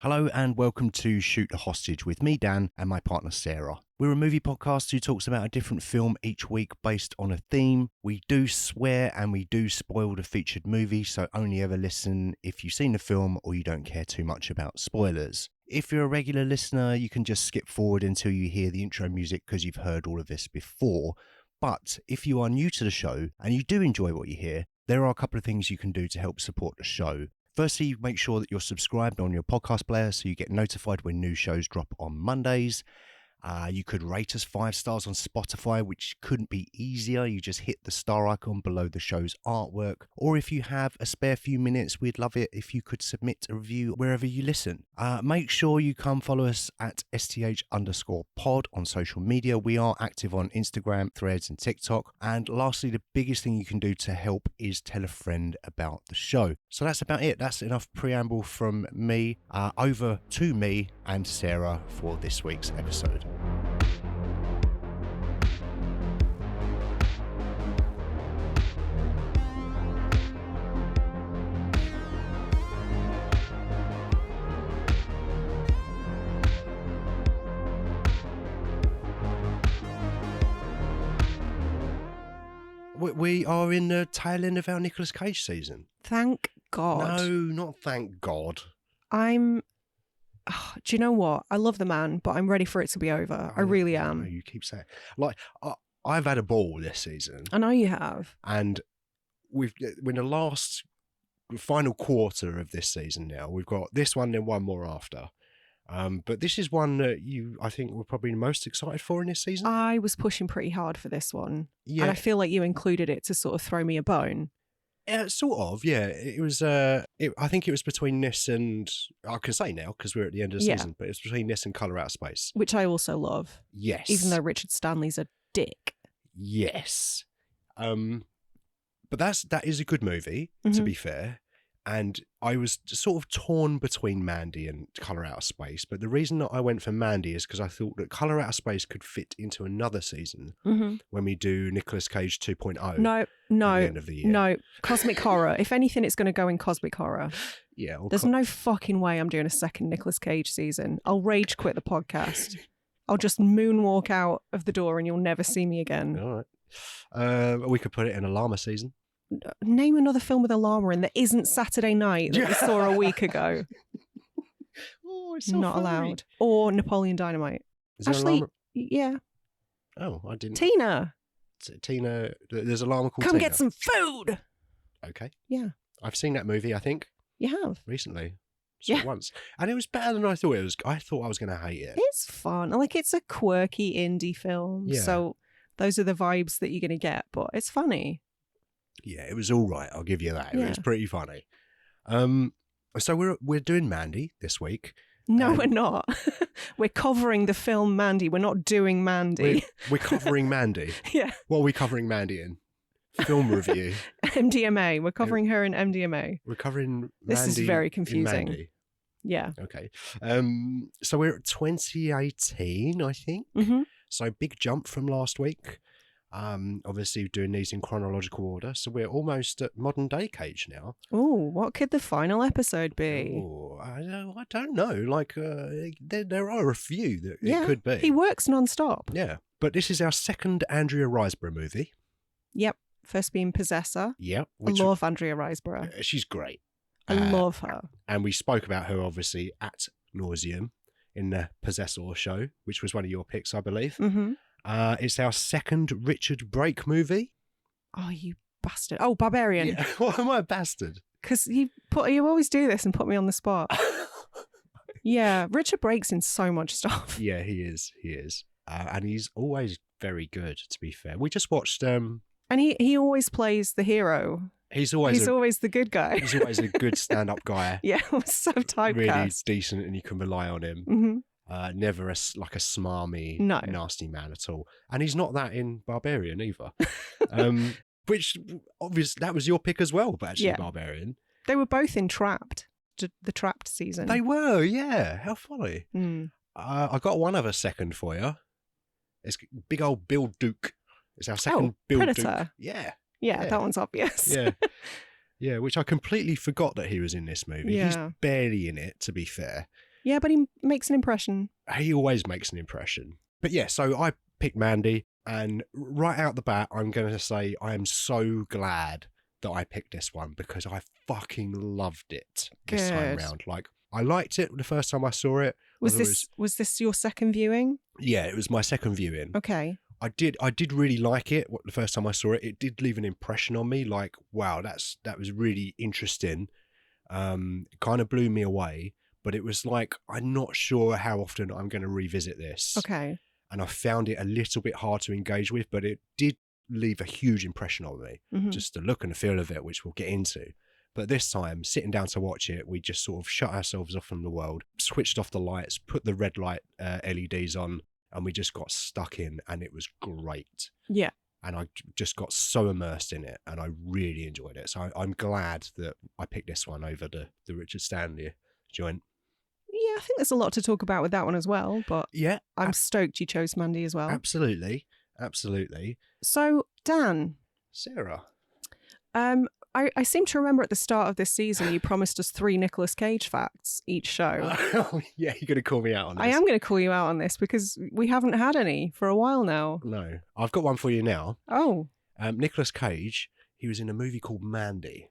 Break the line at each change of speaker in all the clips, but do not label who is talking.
Hello and welcome to Shoot the Hostage with me, Dan, and my partner, Sarah. We're a movie podcast who talks about a different film each week based on a theme. We do swear and we do spoil the featured movie, so only ever listen if you've seen the film or you don't care too much about spoilers. If you're a regular listener, you can just skip forward until you hear the intro music because you've heard all of this before. But if you are new to the show and you do enjoy what you hear, there are a couple of things you can do to help support the show. Firstly, make sure that you're subscribed on your podcast player so you get notified when new shows drop on Mondays. You could rate us 5 stars on Spotify, which couldn't be easier. You just hit the star icon below the show's artwork. Or if you have a spare few minutes, we'd love it if you could submit a review wherever you listen. Make sure you come follow us at STH_pod on social media. We are active on Instagram, Threads and TikTok. And lastly, the biggest thing you can do to help is tell a friend about the show. So that's about it. That's enough preamble from me. Over to me and Sarah for this week's episode. We are in the tail end of our Nicolas Cage season.
Thank God.
No, not thank God.
Do you know what? I love the man, but I'm ready for it to be over. I really am.
No, you keep saying. Like, I've had a ball this season.
I know you have.
And we're in the last final quarter of this season now. We've got this one and one more after. But this is one that I think we're probably most excited for in this season.
I was pushing pretty hard for this one.
Yeah.
And I feel like you included it to sort of throw me a bone.
Sort of, yeah. It was. I think it was between this and I can say now because we're at the end of the season, but it's between this and Colour Out of Space,
which I also love.
Yes,
even though Richard Stanley's a dick.
Yes, but that is a good movie, to be fair. And I was sort of torn between Mandy and Colour Out of Space. But the reason that I went for Mandy is because I thought that Colour Out of Space could fit into another season when we do Nicolas Cage 2.0.
No,
at the end of the year.
No. Cosmic horror. If anything, it's going to go in cosmic horror.
Yeah. Well,
there's no fucking way I'm doing a second Nicolas Cage season. I'll rage quit the podcast. I'll just moonwalk out of the door and you'll never see me again.
All right. We could put it in a llama season.
Name another film with a llama in that isn't Saturday Night that we saw a week ago.
Oh, it's so
not
funny.
allowed. Or Napoleon Dynamite.
Is there
Actually,
a llama?
Yeah.
Oh, I didn't.
Tina.
Tina. There's a llama called
Come
Tina.
get some food.
Okay.
Yeah.
I've seen that movie, I think.
You have?
Recently.
Yeah.
Once. And it was better than I thought it was. I thought I was going to hate it.
It's fun. Like, it's a quirky indie film.
Yeah.
So those are the vibes that you're going to get. But it's funny.
Yeah, it was all right. I'll give you that.
Yeah.
It was pretty funny. So we're doing Mandy this week.
No, we're not. We're covering the film Mandy. We're not doing Mandy.
We're covering Mandy.
Yeah.
What are we covering Mandy in? Film review.
MDMA. We're covering her in MDMA.
We're covering Mandy.
This is very
in
confusing.
Mandy.
Yeah.
Okay. So we're at 2018, I think. So big jump from last week. Obviously doing these in chronological order. So we're almost at modern day Cage now.
Oh, what could the final episode be?
Oh, I don't know. Like, there are a few that it could be.
He works non-stop.
Yeah. But this is our second Andrea Riseborough movie.
Yep. First being Possessor.
Yep.
I love Andrea Riseborough.
She's great.
I love her.
And we spoke about her, obviously, at nauseum in the Possessor show, which was one of your picks, I believe. It's our second Richard Brake movie.
Oh, you bastard. Oh, Barbarian.
Yeah. Why am I a bastard?
Because you always do this and put me on the spot. Yeah, Richard Brake's in so much stuff.
Yeah, he is. And he's always very good, to be fair. We just watched...
and he always plays the hero.
He's always
the good guy.
He's always a good stand-up guy.
Yeah, so typecast.
Really decent and you can rely on him. Never a smarmy, nasty man at all. And he's not that in Barbarian either. Which, obviously, that was your pick as well, but actually Barbarian.
They were both in Trapped, the Trapped season.
They were, yeah. How funny. I got one other second for you. It's big old Bill Duke. It's our second Bill
Predator.
Duke.
Yeah, that one's obvious.
Yeah, which I completely forgot that he was in this movie.
Yeah.
He's barely in it, to be fair.
Yeah, but he makes an impression.
He always makes an impression. But yeah, so I picked Mandy, and right out the bat, I'm going to say I am so glad that I picked this one because I fucking loved it this time
Good.
round. Like, I liked it the first time I saw it.
Was this your second viewing?
Yeah, it was my second viewing.
Okay.
I did really like it the first time I saw it. It did leave an impression on me, like, wow, that was really interesting. It kind of blew me away, but it was like, I'm not sure how often I'm going to revisit this.
Okay.
And I found it a little bit hard to engage with, but it did leave a huge impression on me.
Mm-hmm.
Just the look and the feel of it, which we'll get into. But this time, sitting down to watch it, we just sort of shut ourselves off from the world, switched off the lights, put the red light LEDs on, and we just got stuck in, and it was great.
Yeah.
And I just got so immersed in it, and I really enjoyed it. So I'm glad that I picked this one over the Richard Stanley joint.
Yeah, I think there's a lot to talk about with that one as well, but
Yeah,
I'm stoked you chose Mandy as well.
Absolutely.
So, Dan.
Sarah.
I seem to remember at the start of this season you promised us 3 Nicolas Cage facts each show.
Oh, yeah, you're going to call me out on this.
I am going to call you out on this because we haven't had any for a while now.
No, I've got one for you now.
Oh.
Nicolas Cage, he was in a movie called Mandy.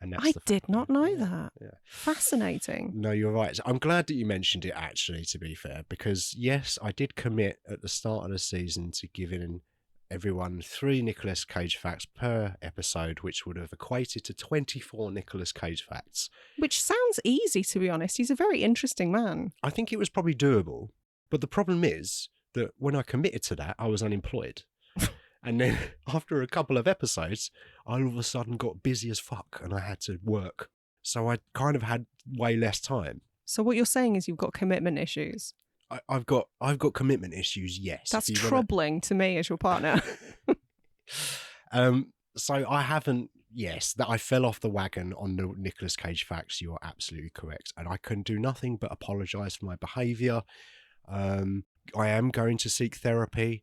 And
I did not know that.
Yeah.
Fascinating.
No, you're right. I'm glad that you mentioned it, actually, to be fair, because yes, I did commit at the start of the season to giving everyone 3 Nicolas Cage facts per episode, which would have equated to 24 Nicolas Cage facts.
Which sounds easy, to be honest. He's a very interesting man.
I think it was probably doable, but the problem is that when I committed to that, I was unemployed. And then after a couple of episodes, I all of a sudden got busy as fuck and I had to work. So I kind of had way less time.
So what you're saying is you've got commitment issues.
I've got commitment issues, yes.
That's troubling to me as your partner.
So I haven't, yes, that I fell off the wagon on the Nicolas Cage facts. You are absolutely correct. And I can do nothing but apologise for my behaviour. I am going to seek therapy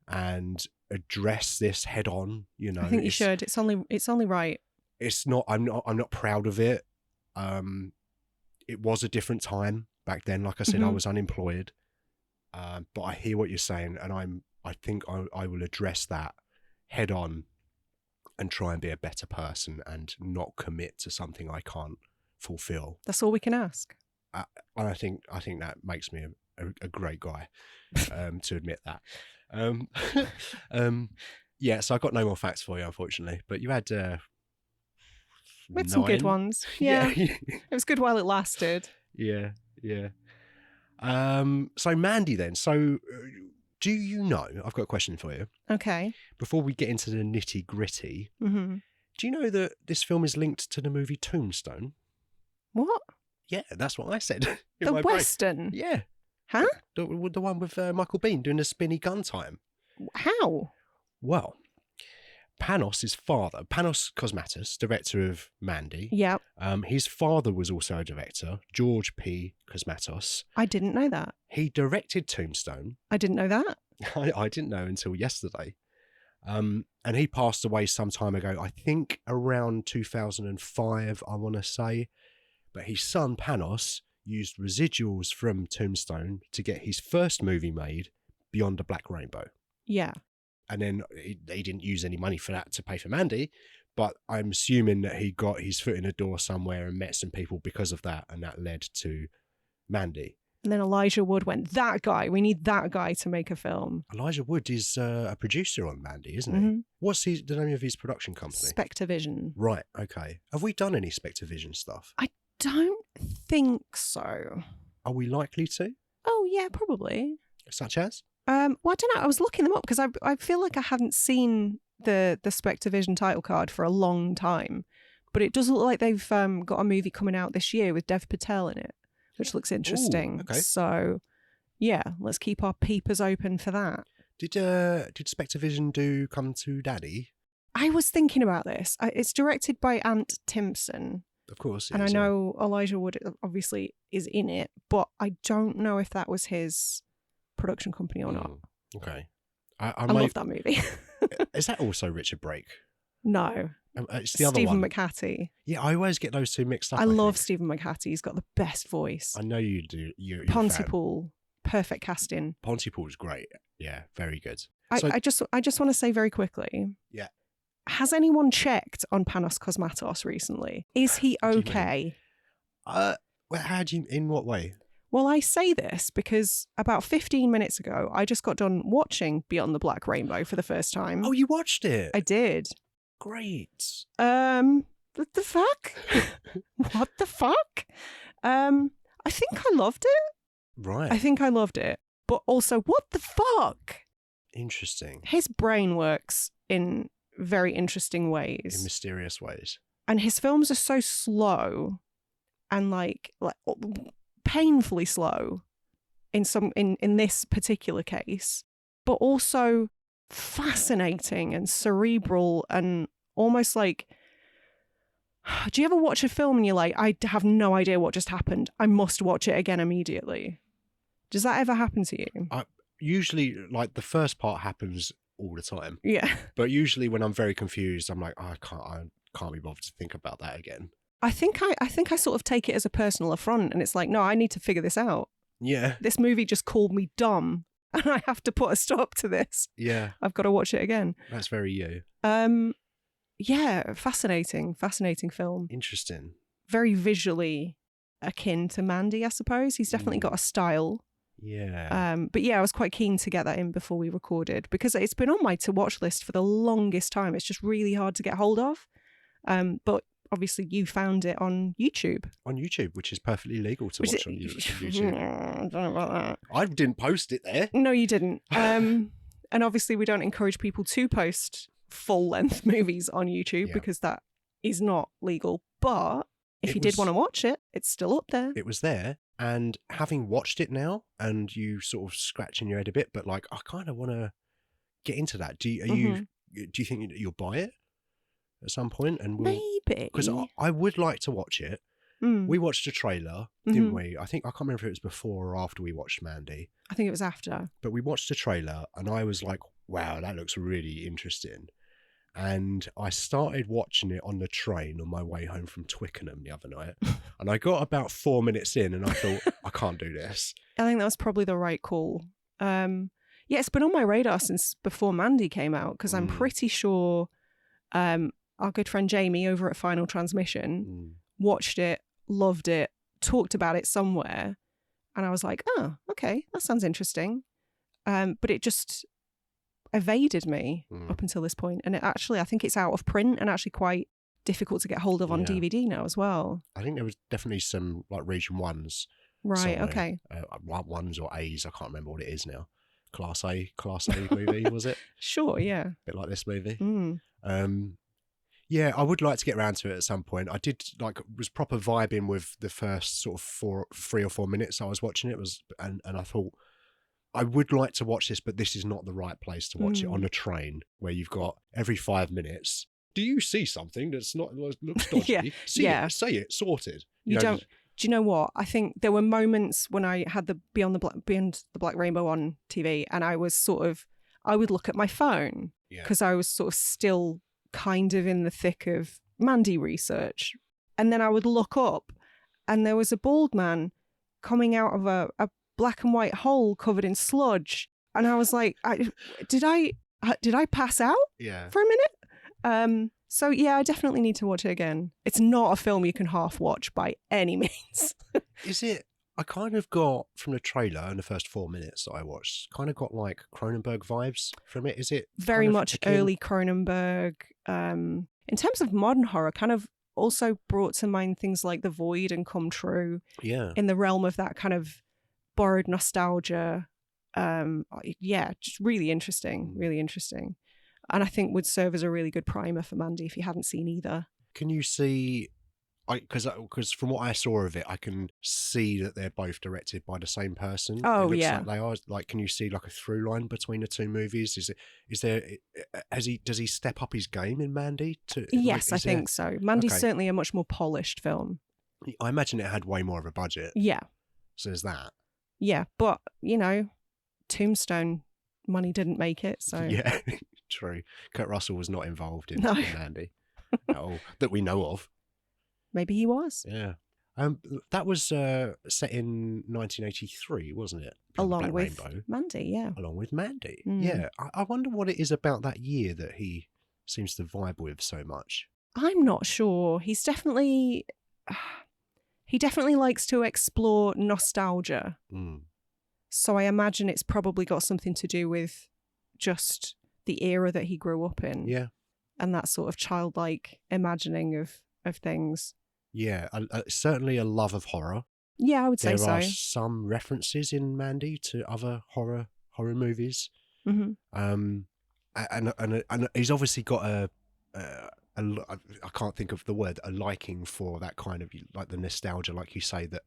and address this head on. You know,
I think you should. It's only right.
It's not. I'm not proud of it. It was a different time back then. Like I said, I was unemployed. But I hear what you're saying, and I think I will address that head on and try and be a better person and not commit to something I can't fulfill.
That's all we can ask.
And I think that makes me a great guy to admit that. Yeah, so I got no more facts for you, unfortunately. But you had
We had some good ones. Yeah. It was good while it lasted.
Yeah. So Mandy then. So do you know, I've got a question for you.
Okay.
Before we get into the nitty gritty, do you know that this film is linked to the movie Tombstone?
What?
Yeah, that's what I said.
The Western?
Yeah.
Huh?
The one with Michael Biehn doing the spinny gun time.
How?
Well, Panos' father, Panos Cosmatos, director of Mandy.
Yeah.
His father was also a director, George P. Cosmatos.
I didn't know that.
He directed Tombstone.
I didn't know that.
I didn't know until yesterday. And he passed away some time ago, I think around 2005, I want to say. But his son, Panos, used residuals from Tombstone to get his first movie made, Beyond the Black Rainbow.
Yeah.
And then he didn't use any money for that to pay for Mandy, but I'm assuming that he got his foot in the door somewhere and met some people because of that, and that led to Mandy.
And then Elijah Wood went, we need that guy to make a film.
Elijah Wood is a producer on Mandy, isn't he? What's the name of his production company?
Spectrovision.
Right, okay. Have we done any Spectrovision stuff?
I don't think so.
Are we likely to?
Oh, yeah, probably.
Such as?
Well, I don't know. I was looking them up because I feel like I hadn't seen the Spectrovision title card for a long time. But it does look like they've got a movie coming out this year with Dev Patel in it, which looks interesting.
Ooh, okay.
So, yeah, let's keep our peepers open for that.
Did Spectrovision do Come to Daddy?
I was thinking about this. It's directed by Ant Timpson.
Of course.
And I know Elijah Wood obviously is in it, but I don't know if that was his production company or not.
Okay.
I love that movie.
Is that also Richard Brake?
No.
It's the other
Stephen
one.
McHattie.
Yeah, I always get those two mixed up.
I love
think.
Stephen McHattie. He's got the best voice.
I know you do. You're a
Pontypool, perfect casting.
Pontypool's great. Yeah, very good.
I just want to say very quickly.
Yeah.
Has anyone checked on Panos Cosmatos recently? Is he okay?
Well, in what way?
Well, I say this because about 15 minutes ago, I just got done watching Beyond the Black Rainbow for the first time.
Oh, you watched it?
I did.
Great.
What the fuck? What the fuck? I think I loved it.
Right.
I think I loved it. But also, what the fuck?
Interesting.
His brain works in very interesting ways.
In mysterious ways.
And his films are so slow and like painfully slow in this particular case, but also fascinating and cerebral and almost like, do you ever watch a film and you're like, I have no idea what just happened. I must watch it again immediately. Does that ever happen to you?
Usually, like, the first part happens all the time.
Yeah.
But usually when I'm very confused, I'm like, I can't be bothered to think about that again.
I think I sort of take it as a personal affront, and it's like, no, I need to figure this out.
Yeah.
This movie just called me dumb, and I have to put a stop to this.
Yeah.
I've got to watch it again.
That's very you.
Yeah, fascinating film.
Interesting.
Very visually akin to Mandy, I suppose. He's definitely got a style.
Yeah.
But yeah, I was quite keen to get that in before we recorded because it's been on my to-watch list for the longest time. It's just really hard to get hold of. But obviously you found it on YouTube.
On YouTube, which is perfectly legal to watch on YouTube.
I don't know about that.
I didn't post it there.
No, you didn't. And obviously we don't encourage people to post full-length movies on YouTube because that is not legal. But if you did want to watch it, it's still up there.
It was there. And having watched it now, and you sort of scratching your head a bit, but like, I kind of want to get into that. Do you think you'll buy it at some point? And
maybe,
because I would like to watch it. We watched a trailer, didn't we? I can't remember if it was before or after we watched Mandy.
I think it was after.
But we watched a trailer, and I was like, wow, that looks really interesting. And I started watching it on the train on my way home from Twickenham the other night. And I got about 4 minutes in and I thought, I can't do this.
I think that was probably the right call. Yeah, it's been on my radar since before Mandy came out because I'm pretty sure our good friend Jamie over at Final Transmission watched it, loved it, talked about it somewhere. And I was like, oh, okay, that sounds interesting. But it just evaded me up until this point. And I think it's out of print and actually quite difficult to get hold of on DVD now as well.
I think there was definitely some like region ones.
Right,
somewhere.
okay.
Ones or A's, I can't remember what it is now. Class A movie, was it?
Sure, yeah.
A bit like this movie. Yeah, I would like to get around to it at some point. I did was proper vibing with the first sort of 3 or 4 minutes I was watching it and I thought, I would like to watch this, but this is not the right place to watch it on a train where you've got every 5 minutes. Do you see something that's not looks dodgy?
Yeah.
Say it, sorted.
You don't. Do you know what? I think there were moments when I had the Beyond the Black Rainbow on TV, and I would look at my phone because I was sort of still kind of in the thick of Mandy research, and then I would look up, and there was a bald man coming out of a black and white hole covered in sludge, and I was like, did I pass out for a minute? So yeah, I definitely need to watch it again. It's not a film you can half watch by any means.
Is it? I kind of got from the trailer in the first 4 minutes that I watched, kind of got like Cronenberg vibes from it. Is it
very much early Cronenberg? In terms of modern horror, kind of also brought to mind things like The Void and Come True.
Yeah.
In the realm of that kind of borrowed nostalgia. Just really interesting, really interesting. And I think would serve as a really good primer for Mandy if you hadn't seen either.
Can you see, because from what I saw of it, I can see that they're both directed by the same person.
Oh,
it looks
yeah.
like they are. Like, can you see like a through line between the two movies? Does he step up his game in Mandy?
Yes, I think so. Mandy's certainly a much more polished film.
I imagine it had way more of a budget.
Yeah.
So there's that.
Yeah, but, Tombstone money didn't make it, so...
Yeah, true. Kurt Russell was not involved in Mandy. that we know of.
Maybe he was.
Yeah. That was set in 1983, wasn't it?
Along
Black
with
Rainbow.
Mandy, yeah.
Along with Mandy.
Mm.
Yeah. I wonder what it is about that year that he seems to vibe with so much.
I'm not sure. He's definitely... He definitely likes to explore nostalgia.
Mm.
So I imagine it's probably got something to do with just the era that he grew up in.
Yeah.
And that sort of childlike imagining of things.
Yeah. Certainly a love of horror.
Yeah, I would say so.
There are some references in Mandy to other horror movies.
Mm-hmm.
And he's obviously got I can't think of the word, a liking for that kind of, like the nostalgia, like you say, the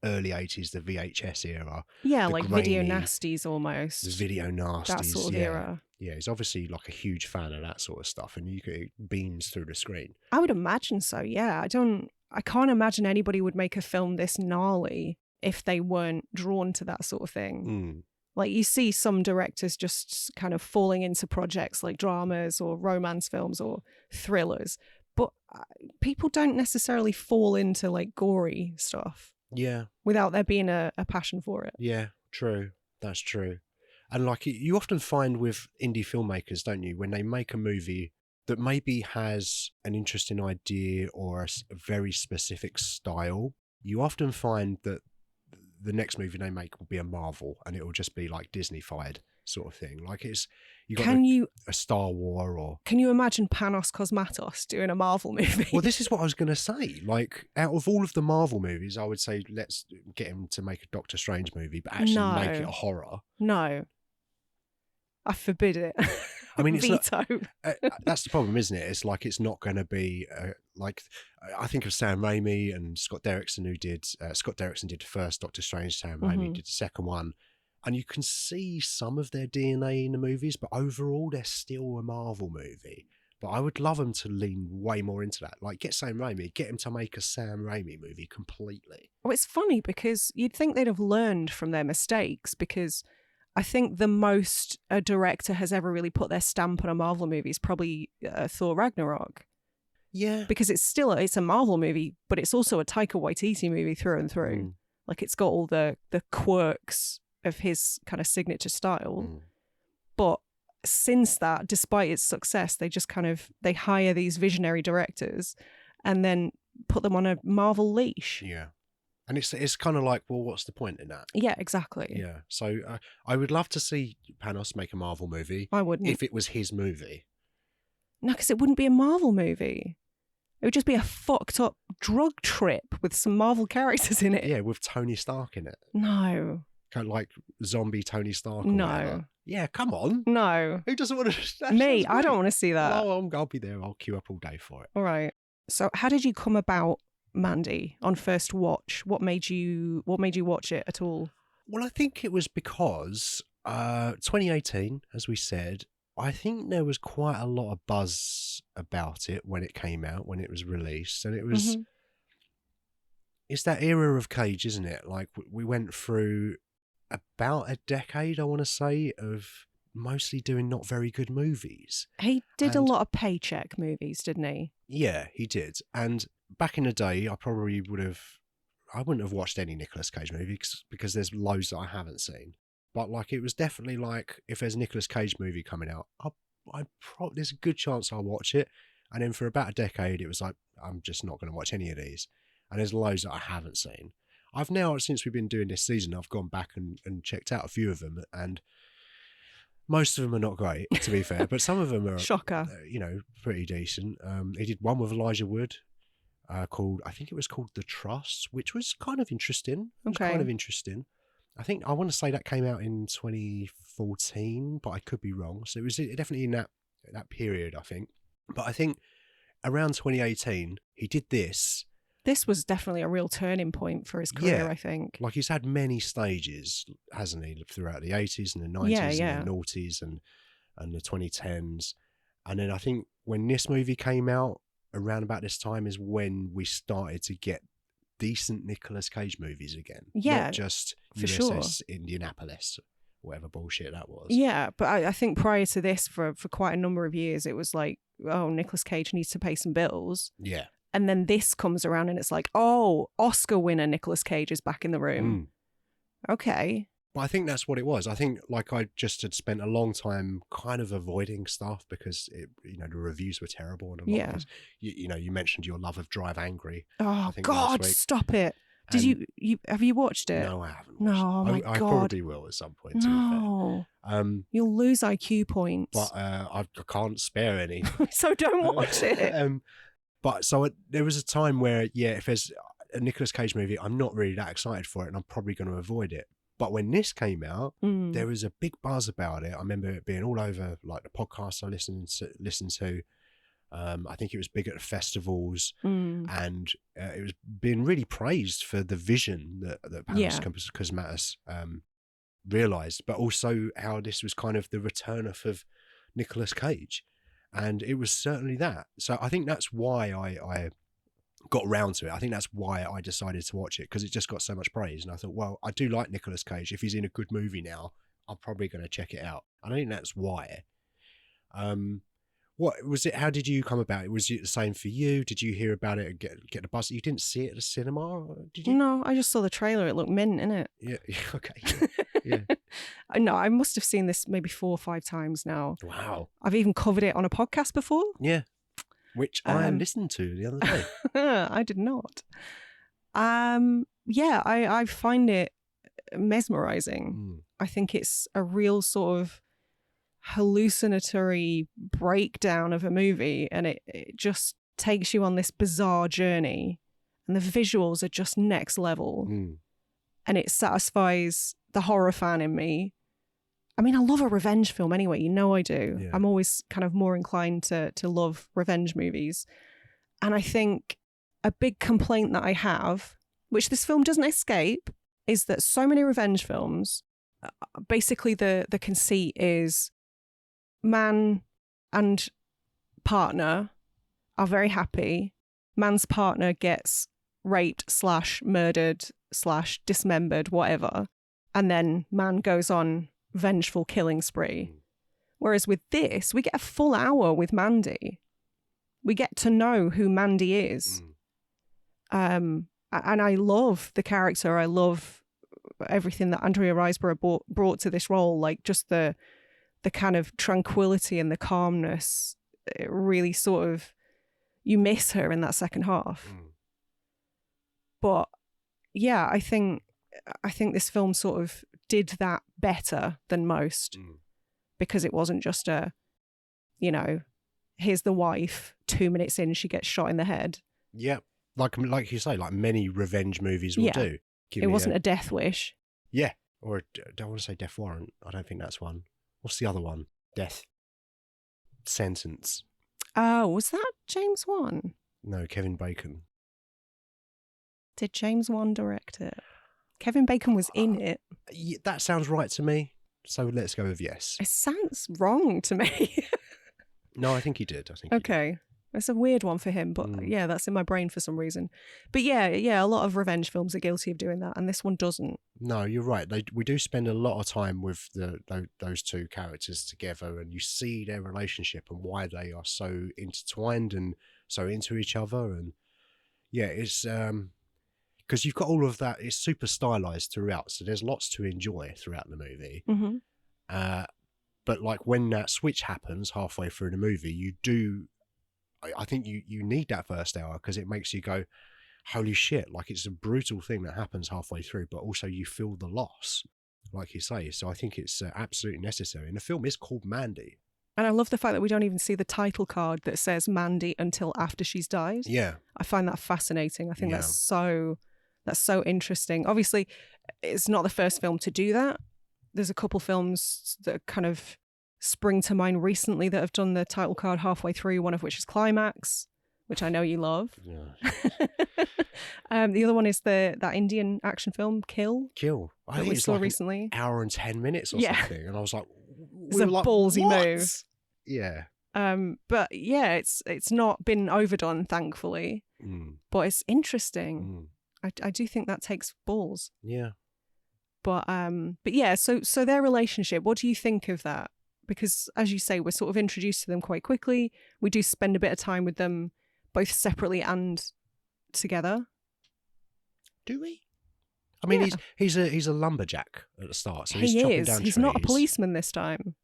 early 80s, the VHS era.
Yeah, like
grainy,
video nasties almost.
The video nasties.
That sort of era.
Yeah, he's obviously like a huge fan of that sort of stuff, and it beams through the screen.
I would imagine so, yeah. I can't imagine anybody would make a film this gnarly if they weren't drawn to that sort of thing.
Mm.
Like you see some directors just kind of falling into projects like dramas or romance films or thrillers, but people don't necessarily fall into like gory stuff.
Yeah.
Without there being a passion for it.
Yeah, true. That's true. And like you often find with indie filmmakers, don't you, when they make a movie that maybe has an interesting idea or a very specific style, you often find that the next movie they make will be a Marvel, and it will just be like Disney-fied sort of thing. Like you got a Star Wars or...
Can you imagine Panos Cosmatos doing a Marvel movie?
Well, this is what I was going to say. Like, out of all of the Marvel movies, I would say let's get him to make a Doctor Strange movie, but actually make it a horror.
No. I forbid it.
I mean, it's
veto.
That's the problem, isn't it? It's like it's not going to be like I think of Sam Raimi and Scott Derrickson, who did Scott Derrickson did the first Doctor Strange. Sam Raimi did the second one, and you can see some of their DNA in the movies, but overall they're still a Marvel movie. But I would love them to lean way more into that. Like, get Sam Raimi, get him to make a Sam Raimi movie completely.
Well, it's funny because you'd think they'd have learned from their mistakes, because I think the most a director has ever really put their stamp on a Marvel movie is probably Thor Ragnarok.
Yeah.
Because it's a Marvel movie, but it's also a Taika Waititi movie through and through.
Mm.
Like, it's got all the quirks of his kind of signature style.
Mm.
But since that, despite its success, they hire these visionary directors and then put them on a Marvel leash.
Yeah. And it's kind of like, well, what's the point in that?
Yeah, exactly.
Yeah. So I would love to see Panos make a Marvel movie.
I wouldn't.
If it was his movie.
No, because it wouldn't be a Marvel movie. It would just be a fucked up drug trip with some Marvel characters in it.
Yeah, with Tony Stark in it.
No.
Kind of like zombie Tony Stark. Or
no.
whatever. Yeah, come on.
No.
Who doesn't want to?
Me, I don't want to see that.
Oh, I'll be there. I'll queue up all day for it.
All right. So how did you come about Mandy on first watch? What made you watch it at all?
Well, I think it was because 2018, as we said, I think there was quite a lot of buzz about it when it came out, when it was released, and it was it's that era of Cage, isn't it? Like, we went through about a decade, I want to say, of mostly doing not very good movies.
He did a lot of paycheck movies, didn't he?
Yeah, he did. And back in the day, I wouldn't have watched any Nicolas Cage movies because there's loads that I haven't seen. But like, it was definitely like, if there's a Nicolas Cage movie coming out, there's a good chance I'll watch it. And then for about a decade, it was like, I'm just not going to watch any of these. And there's loads that I haven't seen. I've now, since we've been doing this season, I've gone back and checked out a few of them, and most of them are not great, to be fair, but some of them are
shocker,
pretty decent. He did one with Elijah Wood called The Trust, which was kind of interesting. I think I want to say that came out in 2014, but I could be wrong. So it was definitely in that period, I think. But I think around 2018, he did this.
This was definitely a real turning point for his career,
Yeah.
I think.
Like, he's had many stages, hasn't he, throughout the 80s and the 90s and the noughties and the 2010s. And then I think when this movie came out, around about this time is when we started to get decent Nicolas Cage movies again.
Yeah,
not just
for
USS Indianapolis, whatever bullshit that was.
Yeah, but I think prior to this, for quite a number of years, it was like oh, Nicolas Cage needs to pay some bills.
Yeah.
And then this comes around and it's like, oh, Oscar winner Nicolas Cage is back in the room. Okay.
But I think that's what it was. I think like I just had spent a long time kind of avoiding stuff because the reviews were terrible and a lot of us, you mentioned your love of Drive Angry.
Oh God, stop it. Did you have you watched it?
No, I haven't watched
it.
I probably will at some point.
No. You'll lose IQ points.
But I can't spare any.
So don't watch it.
But so there was a time where, if there's a Nicolas Cage movie, I'm not really that excited for it and I'm probably going to avoid it. But when this came out, there was a big buzz about it. I remember it being all over like the podcasts I listened to. I think it was big at festivals and it was being really praised for the vision that Panos Cosmatos realised, but also how this was kind of the return of Nicolas Cage. And it was certainly that. So I think that's why I got round to it. I think that's why I decided to watch it, because it just got so much praise. And I thought, well, I do like Nicolas Cage. If he's in a good movie now, I'm probably going to check it out. I think that's why. What was it? How did you come about it? Was it the same for you? Did you hear about it and get the buzz? You didn't see it at the cinema, did you?
No, I just saw the trailer. It looked mint, innit?
Yeah. Okay. Yeah.
No, I must have seen this maybe 4 or 5 times now.
Wow.
I've even covered it on a podcast before.
Yeah. Which I listened to the other day.
I did not. I find it mesmerizing. I think it's a real sort of hallucinatory breakdown of a movie, and it just takes you on this bizarre journey, and the visuals are just next level. And it satisfies the horror fan in me. I mean, I love a revenge film anyway, I do. Yeah. I'm always kind of more inclined to love revenge movies. And I think a big complaint that I have, which this film doesn't escape, is that so many revenge films, basically the conceit is man and partner are very happy. Man's partner gets raped / murdered / dismembered, whatever. And then man goes on vengeful killing spree. Whereas with this, we get a full hour with Mandy. We get to know who Mandy is. And I love the character. I love everything that Andrea Riseborough brought to this role, like just the kind of tranquility and the calmness. It really sort of, you miss her in that second half. But yeah, I think this film sort of did that better than most, because it wasn't just a, here's the wife, 2 minutes in, she gets shot in the head. Yeah.
Like you say, like many revenge movies will do.
It wasn't a death wish.
Yeah. Or don't want to say death warrant. I don't think that's one. What's the other one? Death sentence.
Oh, was that James Wan?
No, Kevin Bacon.
Did James Wan direct it? Kevin Bacon was in it.
Yeah, that sounds right to me. So let's go with yes.
It sounds wrong to me.
No, I think he did.
Okay. It's a weird one for him, but yeah, that's in my brain for some reason. But yeah, a lot of revenge films are guilty of doing that, and this one doesn't.
No, you're right. We do spend a lot of time with those two characters together, and you see their relationship and why they are so intertwined and so into each other. And yeah, it's because you've got all of that. It's super stylized throughout, so there's lots to enjoy throughout the movie. But like when that switch happens halfway through the movie, I think you need that first hour, because it makes you go, holy shit, like it's a brutal thing that happens halfway through, but also you feel the loss, like you say. So I think it's absolutely necessary. And the film is called Mandy.
And I love the fact that we don't even see the title card that says Mandy until after she's died.
Yeah.
I find that fascinating. I think that's so interesting. Obviously, it's not the first film to do that. There's a couple films that kind of spring to mind recently that have done the title card halfway through, one of which is Climax, which I know you love.
Yeah.
The other one is that Indian action film Kill.
I think
we
it's
saw
like
recently.
An hour and 10 minutes or something. And I was like,
it's a ballsy move.
Yeah.
But yeah, it's not been overdone, thankfully. But it's interesting. I do think that takes balls.
Yeah.
But yeah, so their relationship, what do you think of that? because, as you say, we're sort of introduced to them quite quickly. We do spend a bit of time with them, both separately and together.
Do we? I mean, he's a lumberjack at the start, so he's chopping down trees.
He's not a policeman this time.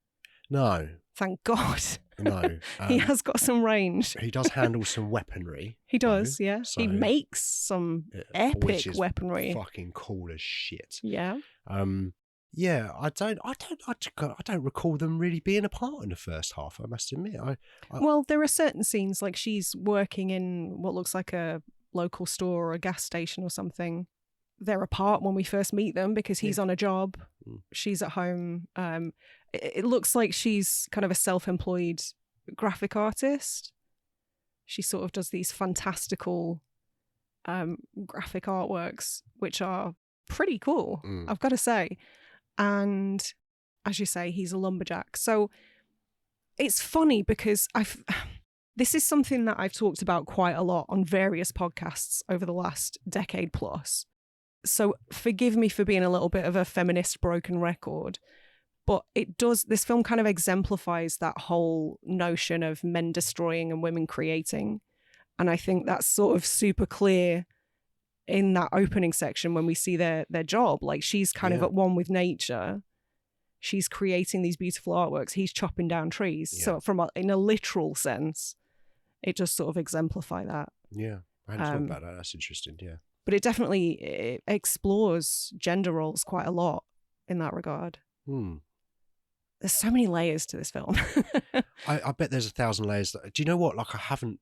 No.
Thank God.
No.
He has got some range.
He does handle some weaponry.
He does,
though,
yeah.
so,
He makes some epic
which is
weaponry.
Fucking cool as shit.
Yeah.
Yeah, I don't recall them really being apart in the first half, I must admit.
Well, there are certain scenes, like she's working in what looks like a local store or a gas station or something. They're apart when we first meet them because he's on a job. She's at home. It looks like she's kind of a self-employed graphic artist. She sort of does these fantastical graphic artworks, which are pretty cool, I've got to say. And as you say, he's a lumberjack. So it's funny because this is something that I've talked about quite a lot on various podcasts over the last decade plus. So forgive me for being a little bit of a feminist broken record, but this film kind of exemplifies that whole notion of men destroying and women creating. And I think that's sort of super clear in that opening section when we see their job. Like, she's kind of at one with nature. She's creating these beautiful artworks. He's chopping down trees. Yeah. So in a literal sense, it just sort of exemplify that.
Yeah, I hadn't thought about that. That's interesting, yeah.
But it definitely explores gender roles quite a lot in that regard. There's so many layers to this film.
I bet there's 1,000 layers. Do you know what? Like, I haven't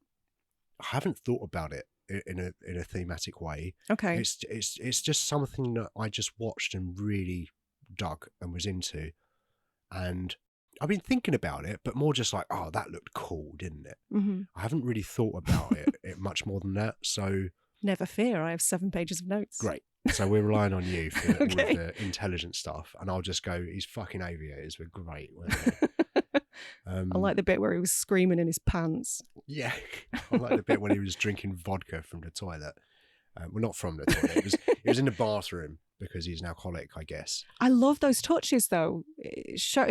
thought about it in a thematic way.
Okay.
It's just something that I just watched and really dug and was into. And I've been thinking about it, but more just like, oh, that looked cool, didn't it? Mm-hmm. I haven't really thought about it much more than that. So
never fear, I have 7 pages of notes.
Great. So we're relying on you for all of the intelligent stuff, and I'll just go, these fucking aviators were great, weren't they?
I like the bit where he was screaming in his pants.
Yeah. I like the bit when he was drinking vodka from the toilet. Well, not from the toilet. It was in the bathroom because he's an alcoholic, I guess. I love those touches, though.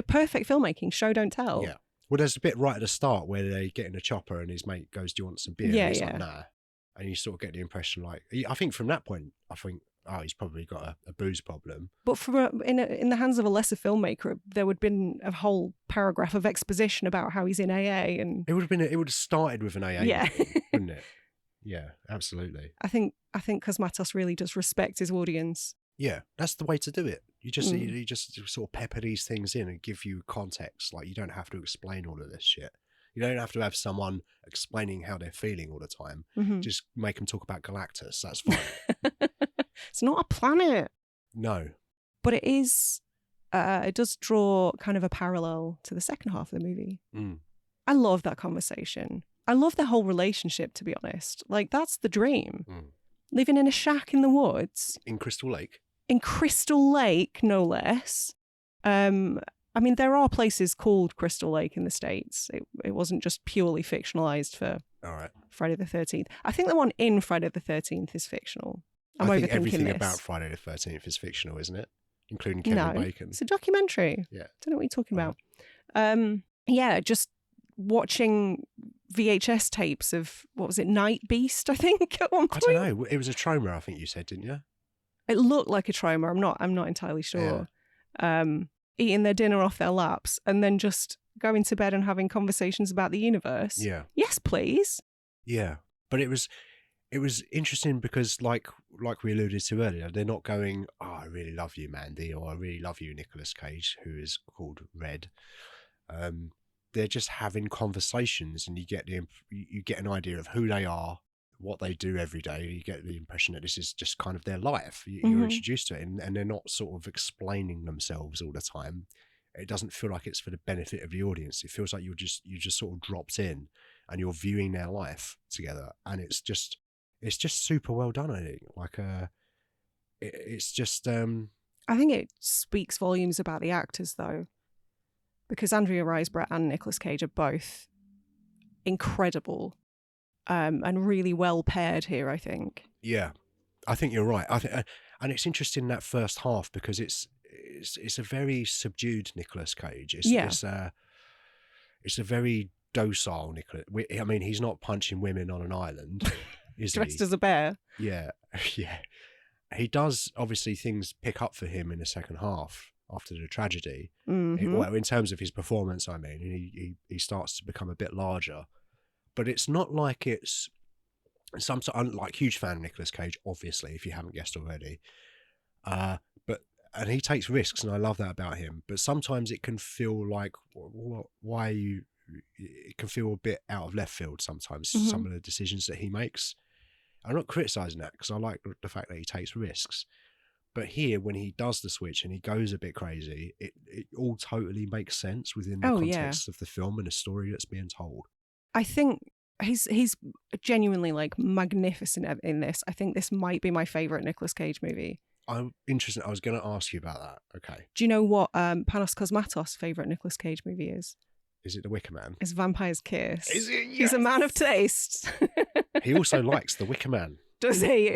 Perfect filmmaking, show, don't tell. Yeah. Well, there's a bit right at the start where they get in a chopper and his mate goes, do you want some beer?
Yeah,
and he's like, nah. And you sort of get the impression, like, I think from that point, oh, he's probably got a booze problem. But in the hands of a lesser filmmaker, there would have been a whole paragraph of exposition about how he's in AA, and it would have started with an AA, meeting, wouldn't it? Yeah, absolutely. I think Cosmatos really does respect his audience. Yeah, that's the way to do it. You just sort of pepper these things in and give you context. Like, you don't have to explain all of this shit. You don't have to have someone explaining how they're feeling all the time. Mm-hmm. Just make them talk about Galactus. That's fine. It's not a planet. No. But it is, it does draw kind of a parallel to the second half of the movie. I love that conversation. I love their whole relationship, to be honest. Like, that's the dream. Living in a shack in the woods. In Crystal Lake. In Crystal Lake, no less. I mean, there are places called Crystal Lake in the States. It wasn't just purely fictionalized for Friday the 13th. I think the one in Friday the 13th is fictional. I think everything about Friday the 13th is fictional, isn't it? Including Kevin Bacon. It's a documentary. Yeah. Don't know what you're talking about. Yeah, just watching VHS tapes of, what was it, Night Beast, I think, at one point. I don't know. It was a Troma, I think you said, didn't you? It looked like a Troma. I'm not entirely sure. Yeah. Eating their dinner off their laps and then just going to bed and having conversations about the universe. Yeah. Yes, please. Yeah. But it was interesting because like we alluded to earlier, they're not going, oh, I really love you, Mandy, or I really love you, Nicolas Cage, who is called Red. They're just having conversations, and you get an idea of who they are, what they do every day. You get the impression that this is just kind of their life. You're introduced to it, and they're not sort of explaining themselves all the time. It doesn't feel like it's for the benefit of the audience. It feels like you just sort of dropped in and you're viewing their life together, and it's just super well done. I think it's just I think it speaks volumes about the actors, though, because Andrea Riseborough and Nicolas Cage are both incredible. And really well paired here, I think. Yeah, I think you're right. And it's interesting, that first half, because it's a very subdued Nicolas Cage.
Yeah.
It's a very docile Nicolas. I mean, he's not punching women on an island, is
Dressed
he?
as a bear.
Yeah, yeah. He does, obviously, things pick up for him in the second half after the tragedy. Well, in terms of his performance, I mean, he starts to become a bit larger. But it's not like it's some sort of, like, huge fan of Nicolas Cage, obviously, if you haven't guessed already. And he takes risks, and I love that about him. But sometimes it can feel like, why are you? It can feel a bit out of left field sometimes, some of the decisions that he makes. I'm not criticising that because I like the fact that he takes risks. But here, when he does the switch and he goes a bit crazy, it all totally makes sense within the context of the film and the story that's being told.
I think he's genuinely like magnificent in this. I think this might be my favourite Nicolas Cage movie.
I'm interested. I was going to ask you about that. Okay.
Do you know what Panos Cosmatos' favourite Nicolas Cage movie is?
Is it The Wicker Man?
It's Vampire's Kiss.
Is it? Yes.
He's a man of taste.
He also likes The Wicker Man.
Does he?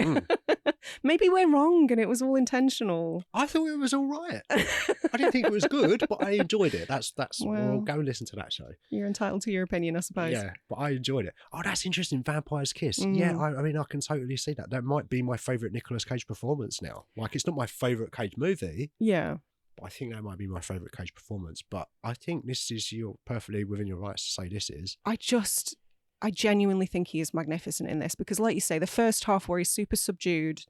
Maybe we're wrong and it was all intentional.
I thought it was all right. I didn't think it was good, but I enjoyed it. That's well, go and listen to that show.
You're entitled to your opinion, I suppose.
Yeah, but I enjoyed it. Oh, that's interesting. Vampire's Kiss. Yeah, I mean, I can totally see that. That might be my favourite Nicolas Cage performance now. Like, it's not my favourite Cage movie.
Yeah.
But I think that might be my favourite Cage performance. But I think this is, you're perfectly within your rights to say this is.
I genuinely think he is magnificent in this because, like you say, the first half where he's super subdued,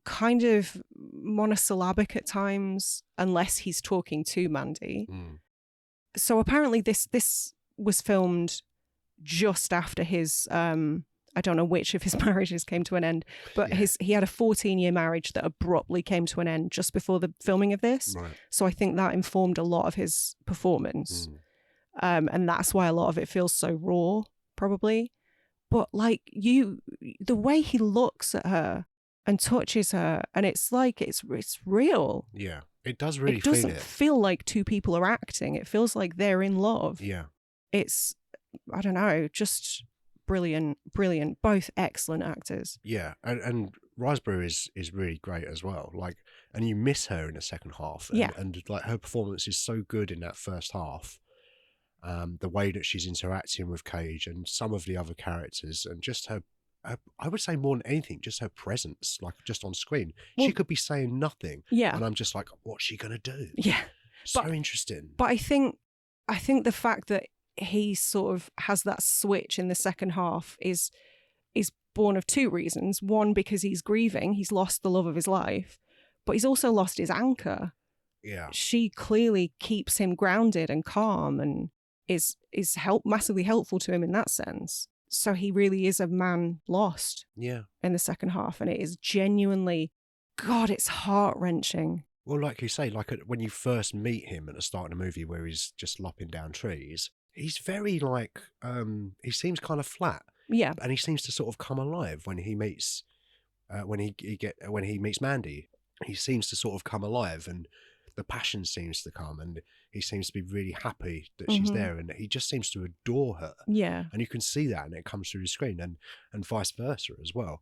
kind of monosyllabic at times, unless he's talking to Mandy. So apparently this was filmed just after his, I don't know which of his marriages came to an end, but he had a 14-year marriage that abruptly came to an end just before the filming of this.
Right.
So I think that informed a lot of his performance. And that's why a lot of it feels so raw, probably. But like the way he looks at her and touches her, and it's like it's real.
Yeah, it does really
feel it. It doesn't feel like two people are acting. It feels like they're in love.
Yeah.
It's, I don't know, just brilliant. Both excellent actors.
Yeah, and Riseborough is really great as well. Like, and you miss her in the second half. And like her performance is so good in that first half. The way that she's interacting with Cage and some of the other characters, and just her I would say more than anything, just her presence, like just on screen. Well, she could be saying nothing. Yeah. And I'm just like, what's she going to do?
Yeah.
So interesting.
But I think the fact that he sort of has that switch in the second half is born of two reasons. One, because he's grieving. He's lost the love of his life, but he's also lost his anchor.
Yeah.
She clearly keeps him grounded and calm and is massively helpful to him in that sense. So he really is a man lost in the second half. And it is genuinely, God, it's heart-wrenching.
Well, like you say, like when you first meet him at the start of the movie where he's just lopping down trees, he's very like, he seems kind of flat.
Yeah.
And he seems to sort of come alive when he meets, when he meets Mandy. He seems to sort of come alive and the passion seems to come and he seems to be really happy that she's there and he just seems to adore her.
Yeah.
And you can see that and it comes through the screen and vice versa as well.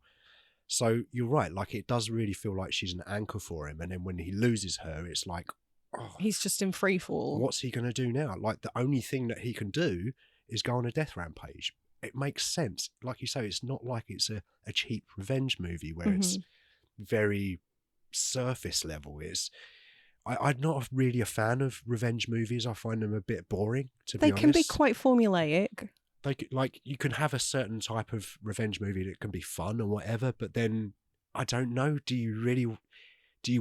So you're right, like it does really feel like she's an anchor for him. And then when he loses her, it's like, oh,
he's just in free fall.
What's he going to do now? Like the only thing that he can do is go on a death rampage. It makes sense. Like you say, it's not like it's a cheap revenge movie where it's very surface level. I'm not really a fan of revenge movies. I find them a bit boring, to be honest.
They can be quite formulaic.
Like you can have a certain type of revenge movie that can be fun or whatever, but then I don't know. Do you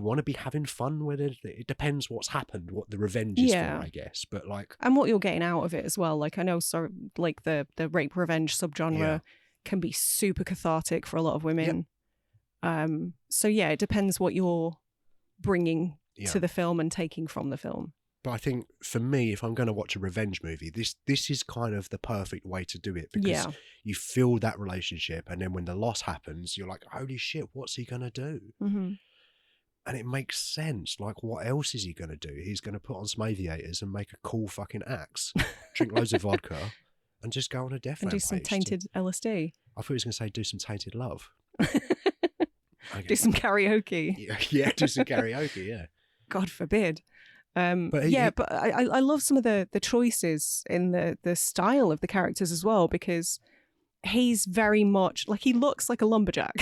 want to be having fun with it? It depends what's happened, what the revenge is for, I guess. But like,
and what you're getting out of it as well. Like I know, so like the rape revenge subgenre can be super cathartic for a lot of women. Yep. So yeah, it depends what you're bringing to the film and taking from the film.
But I think for me, if I'm going to watch a revenge movie, this is kind of the perfect way to do it because you feel that relationship, and then when the loss happens, you're like, holy shit, what's he going to do? And it makes sense. Like, what else is he going to do? He's going to put on some aviators and make a cool fucking axe, drink loads of vodka, and just go on a death rampage.
And do some tainted LSD.
I thought he was going to say do some tainted love.
Do some karaoke.
Yeah, do some karaoke, yeah.
God forbid.
But
but I love some of the choices in the style of the characters as well, because he's very much like, he looks like a lumberjack.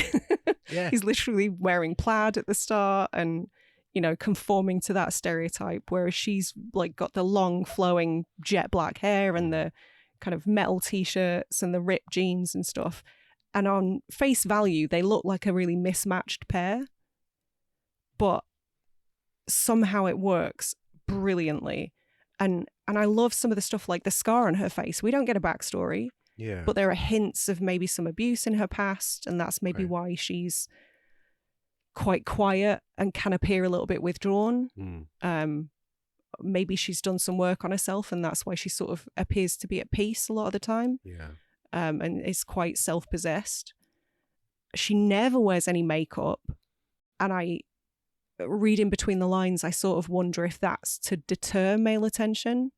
Yeah.
He's literally wearing plaid at the start and, you know, conforming to that stereotype, whereas she's like got the long flowing jet black hair and the kind of metal t-shirts and the ripped jeans and stuff. And on face value, they look like a really mismatched pair. But somehow it works brilliantly. And I love some of the stuff like the scar on her face. We don't get a backstory.
Yeah.
But there are hints of maybe some abuse in her past, and that's maybe why she's quite quiet and can appear a little bit withdrawn. Maybe she's done some work on herself, and that's why she sort of appears to be at peace a lot of the time.
Yeah.
And is quite self-possessed. She never wears any makeup, and I read in between the lines, I sort of wonder if that's to deter male attention.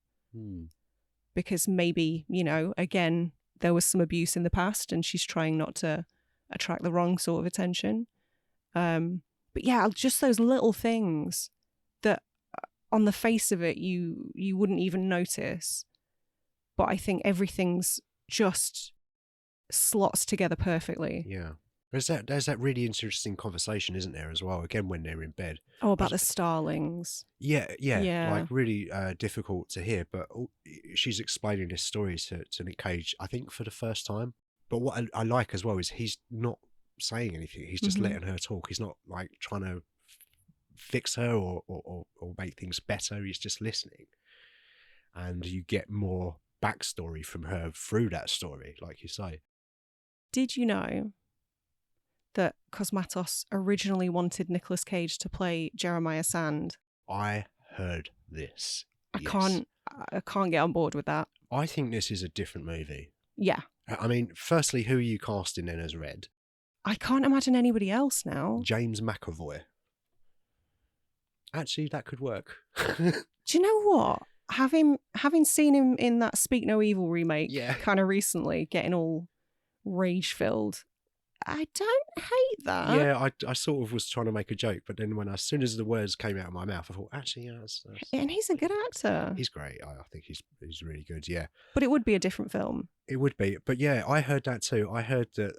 Because maybe, you know, again, there was some abuse in the past and she's trying not to attract the wrong sort of attention. But yeah, just those little things that on the face of it, you wouldn't even notice. But I think everything's just slots together perfectly.
Yeah. There's that really interesting conversation, isn't there, as well, again, when they're in bed.
Oh, about the starlings.
Yeah. Like, really difficult to hear, but she's explaining this story to Nick Cage, I think, for the first time. But what I like as well is he's not saying anything. He's just letting her talk. He's not, like, trying to fix her or make things better. He's just listening. And you get more backstory from her through that story, like you say.
Did you know that Cosmatos originally wanted Nicolas Cage to play Jeremiah Sand?
I heard this.
I can't get on board with that.
I think this is a different movie.
Yeah.
I mean, firstly, who are you casting then as Red?
I can't imagine anybody else now.
James McAvoy. Actually, that could work.
Do you know what? Having seen him in that Speak No Evil remake kind of recently, getting all rage-filled, I don't hate that.
Yeah, I sort of was trying to make a joke, but then as soon as the words came out of my mouth, I thought, actually, yeah, that's...
And he's a good actor.
He's great. I think he's really good, yeah.
But it would be a different film.
It would be. But yeah, I heard that too. I heard that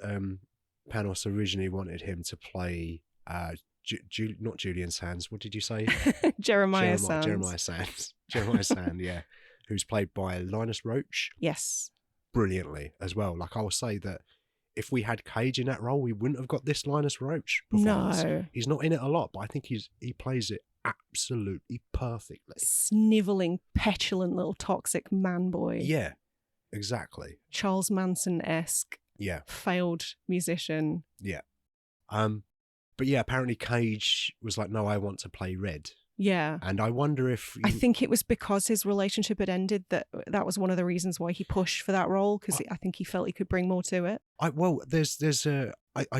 Panos originally wanted him to play... not Julian Sands. What did you say?
Jeremiah Sands.
Jeremiah Sands. Jeremiah Sands, yeah. Who's played by Linus Roach.
Yes.
Brilliantly as well. Like, I will say that if we had Cage in that role, we wouldn't have got this Linus Roach performance.
No.
He's not in it a lot, but I think he plays it absolutely perfectly.
Snivelling, petulant little toxic man boy.
Yeah, exactly.
Charles Manson-esque.
Yeah.
Failed musician.
Yeah. But yeah, apparently Cage was like, no, I want to play Red.
Yeah.
And I wonder if...
I think it was because his relationship had ended that was one of the reasons why he pushed for that role, because I think he felt he could bring more to it.
I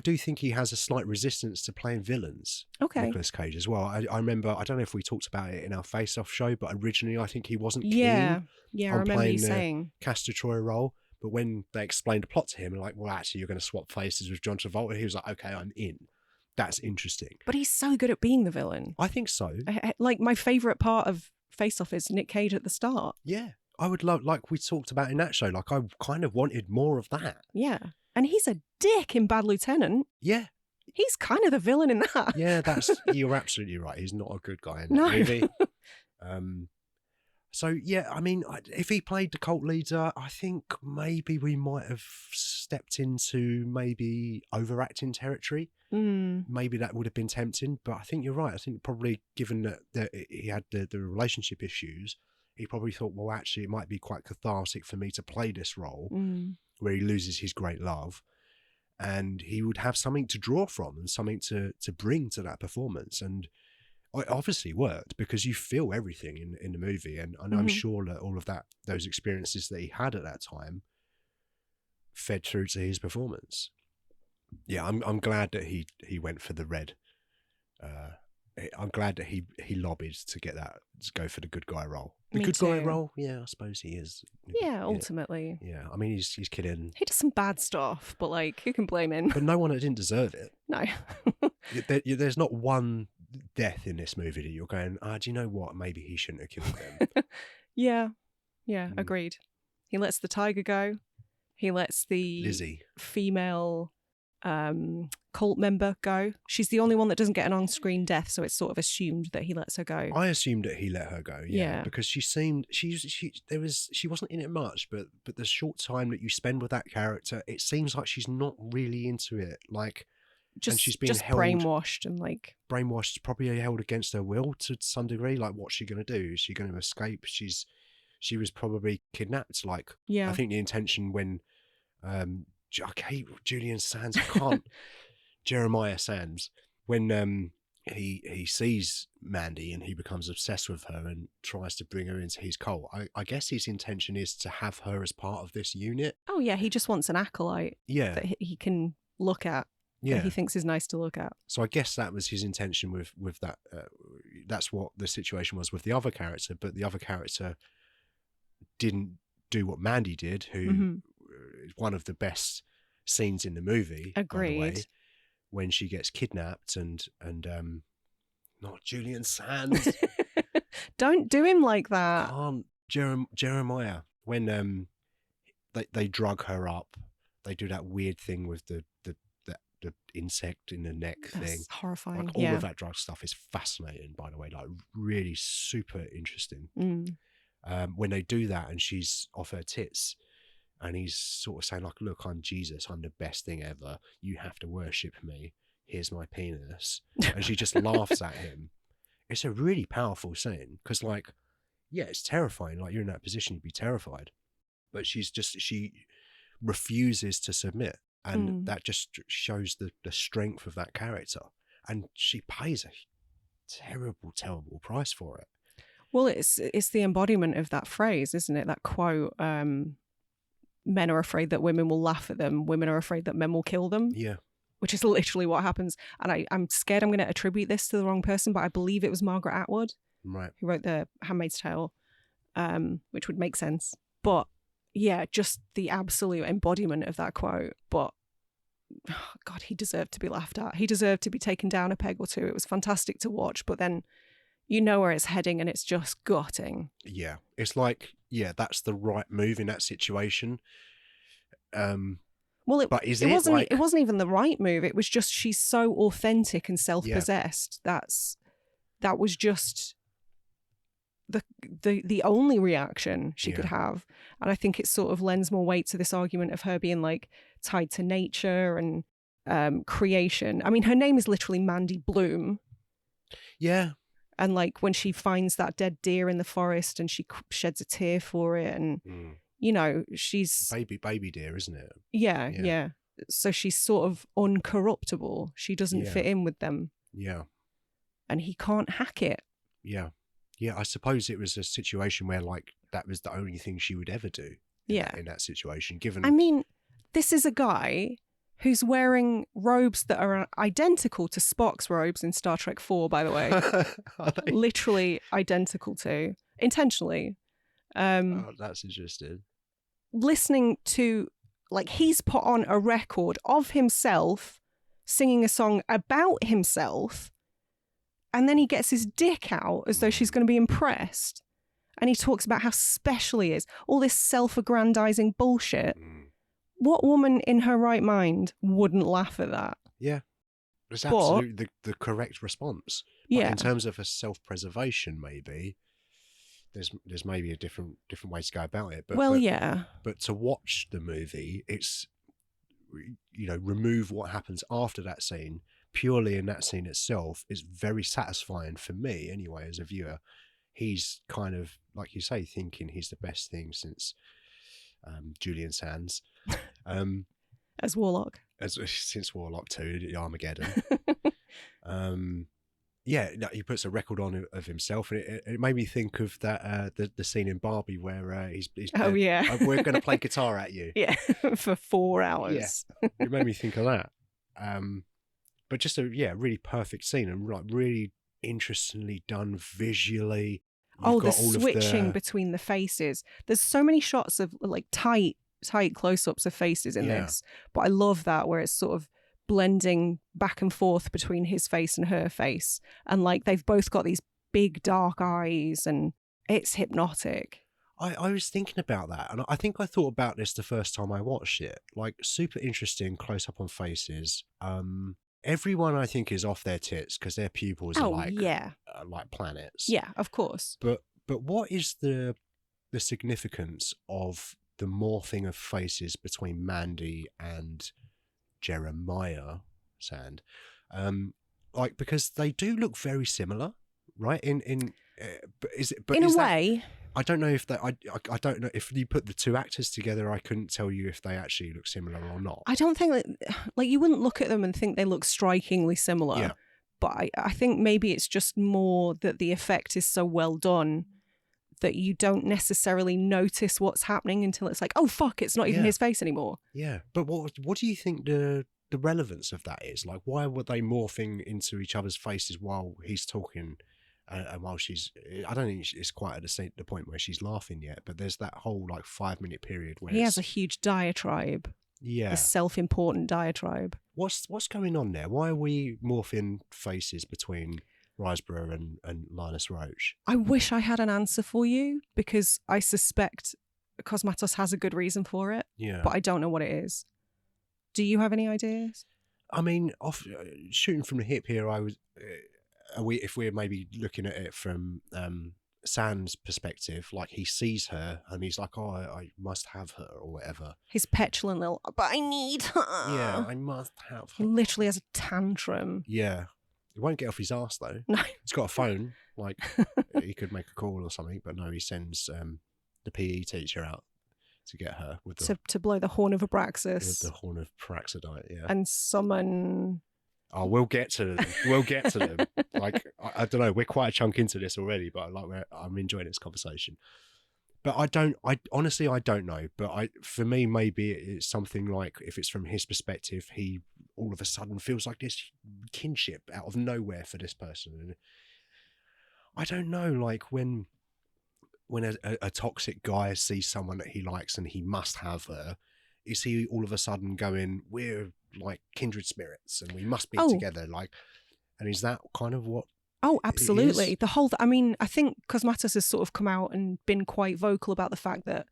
do think he has a slight resistance to playing villains.
Okay.
Nicolas Cage as well. I remember, I don't know if we talked about it in our Face Off show, but originally I think he wasn't keen
Yeah, I
on
remember you
playing
saying.
Castor Troy role. But when they explained the plot to him, like, well, actually, you're going to swap faces with John Travolta, he was like, okay, I'm in. That's interesting.
But he's so good at being the villain.
I think so.
Like, my favourite part of Face Off is Nick Cage at the start.
Yeah. I would love, like we talked about in that show, like I kind of wanted more of that.
Yeah. And he's a dick in Bad Lieutenant.
Yeah.
He's kind of the villain in that.
Yeah, you're absolutely right. He's not a good guy in that movie. So, yeah, I mean, if he played the cult leader, I think maybe we might have stepped into maybe overacting territory. Maybe that would have been tempting, but I think you're right. I think probably given that he had the relationship issues, he probably thought, well, actually, it might be quite cathartic for me to play this role where he loses his great love, and he would have something to draw from and something to bring to that performance. And it obviously worked because you feel everything in the movie, and I'm sure that all of those experiences that he had at that time fed through to his performance. Yeah, I'm glad that he went for the Red. I'm glad that he lobbied to go for the good guy role. The good guy role, yeah, I suppose he is.
Yeah, ultimately.
Yeah, I mean he's kidding.
He does some bad stuff, but like, who can blame him?
But no one that didn't deserve it.
No.
There's not one death in this movie that you're going, do you know what? Maybe he shouldn't have killed them.
Yeah, agreed. He lets the tiger go. He lets the
Lizzie,
female cult member go. She's the only one that doesn't get an on-screen death, so it's sort of assumed that he lets her go.
I assumed that he let her go, because she seemed she wasn't in it much, but the short time that you spend with that character, it seems like she's not really into it. Like, and she's been held,
brainwashed and
brainwashed, probably held against her will to some degree. Like, what's she going to do? Is she going to escape? She was probably kidnapped. Like, I think the intention when I hate Julian Sands. I can't. Jeremiah Sands, when he sees Mandy and he becomes obsessed with her and tries to bring her into his cult. I guess his intention is to have her as part of this unit.
Oh yeah, he just wants an acolyte. That he can look at. That he thinks is nice to look at.
So I guess that was his intention with that. That's what the situation was with the other character, but the other character didn't do what Mandy did, who is one of the best scenes in the movie.
Agreed.
By the way, when she gets kidnapped and not Julian Sands.
Don't do him like that.
Can't. Jeremiah, when they drug her up, they do that weird thing with the insect in the neck thing.
That's horrifying.
Like, all of that drug stuff is fascinating, by the way, like really super interesting. When they do that and she's off her tits and he's sort of saying like, look, I'm Jesus, I'm the best thing ever, you have to worship me, here's my penis, and she just laughs at him. It's a really powerful scene because, like, yeah, it's terrifying. Like, you're in that position, you'd be terrified, but she refuses to submit. And that just shows the strength of that character. And she pays a terrible, terrible price for it.
Well, it's the embodiment of that phrase, isn't it? That quote, men are afraid that women will laugh at them. Women are afraid that men will kill them.
Yeah.
Which is literally what happens. And I'm scared I'm going to attribute this to the wrong person, but I believe it was Margaret Atwood.
Right.
Who wrote The Handmaid's Tale, which would make sense. But yeah, just the absolute embodiment of that quote. But oh God, he deserved to be laughed at. He deserved to be taken down a peg or two. It was fantastic to watch, but then you know where it's heading and it's just gutting.
Yeah. It's like, yeah, that's the right move in that situation.
Well, it wasn't even the right move. It was just, she's so authentic and self-possessed. Yeah. That was just the only reaction she could have. And I think it sort of lends more weight to this argument of her being like tied to nature and creation. I mean, her name is literally Mandy Bloom.
Yeah.
And like when she finds that dead deer in the forest and she sheds a tear for it, and you know, she's
baby deer, isn't it?
Yeah. So she's sort of uncorruptible. She doesn't fit in with them.
Yeah.
And he can't hack it.
Yeah. Yeah, I suppose it was a situation where, like, that was the only thing she would ever do. In that situation, given.
I mean, this is a guy who's wearing robes that are identical to Spock's robes in Star Trek 4, by the way.
Are they?
Literally identical to, intentionally.
That's interesting.
Listening to, like, he's put on a record of himself singing a song about himself. And then he gets his dick out as though she's going to be impressed. And he talks about how special he is. All this self-aggrandizing bullshit. What woman in her right mind wouldn't laugh at that? Yeah.
It's absolutely the correct response. But in terms of a self-preservation, maybe, there's maybe a different way to go about it. But to watch the movie, it's, you know, remove what happens after that scene. Purely in that scene itself is very satisfying for me anyway as a viewer. He's kind of, like you say, thinking he's the best thing since Julian Sands.
As Warlock.
Since Warlock 2, Armageddon. He puts a record on of himself, and it made me think of that the scene in Barbie where he's we're going to play guitar at you.
Yeah, for 4 hours.
Yeah, it made me think of that. But just a really perfect scene, and like really interestingly done visually.
The switching between the faces. There's so many shots of like tight close-ups of faces in this, but I love that where it's sort of blending back and forth between his face and her face. And like they've both got these big dark eyes and it's hypnotic.
I was thinking about that, and I think I thought about this the first time I watched it. Like, super interesting close up on faces. Everyone I think is off their tits because their pupils are like planets.
Yeah, of course.
But what is the significance of the morphing of faces between Mandy and Jeremiah Sand? Like, because they do look very similar, right? In a
way.
I don't know if that. I don't know if you put the two actors together. I couldn't tell you if they actually look similar or not.
I don't think like you wouldn't look at them and think they look strikingly similar.
Yeah.
But I think maybe it's just more that the effect is so well done that you don't necessarily notice what's happening until it's like, oh fuck, it's not even his face anymore.
Yeah, but what do you think the relevance of that is? Like, why were they morphing into each other's faces while he's talking? And while she's, I don't think it's quite at the point where she's laughing yet, but there's that whole like 5-minute period where
he has a huge diatribe.
Yeah.
A self-important diatribe.
What's going on there? Why are we morphing faces between Riseborough and Linus Roach?
I wish I had an answer for you because I suspect Cosmatos has a good reason for it.
Yeah.
But I don't know what it is. Do you have any ideas?
I mean, shooting from the hip here, I was... if we're maybe looking at it from Sam's perspective, like he sees her and he's like, oh, I must have her or whatever.
His petulant little, but I need her.
Yeah, I must have her.
He literally has a tantrum.
Yeah. He won't get off his arse though.
No.
He's got a phone, like he could make a call or something, but no, he sends the PE teacher out to get her with
to blow the horn of Abraxas.
With the horn of Praxidite, yeah.
And summon...
Oh, we'll get to them. We'll get to them. Like, I don't know. We're quite a chunk into this already, but I'm enjoying this conversation. But I honestly don't know. But for me, maybe it's something like, if it's from his perspective, he all of a sudden feels like this kinship out of nowhere for this person. And I don't know, like when a toxic guy sees someone that he likes and he must have her, is he all of a sudden going, we're like kindred spirits and we must be together, like, and is that kind of what? Oh,
absolutely. The whole I think Cosmatos has sort of come out and been quite vocal about the fact that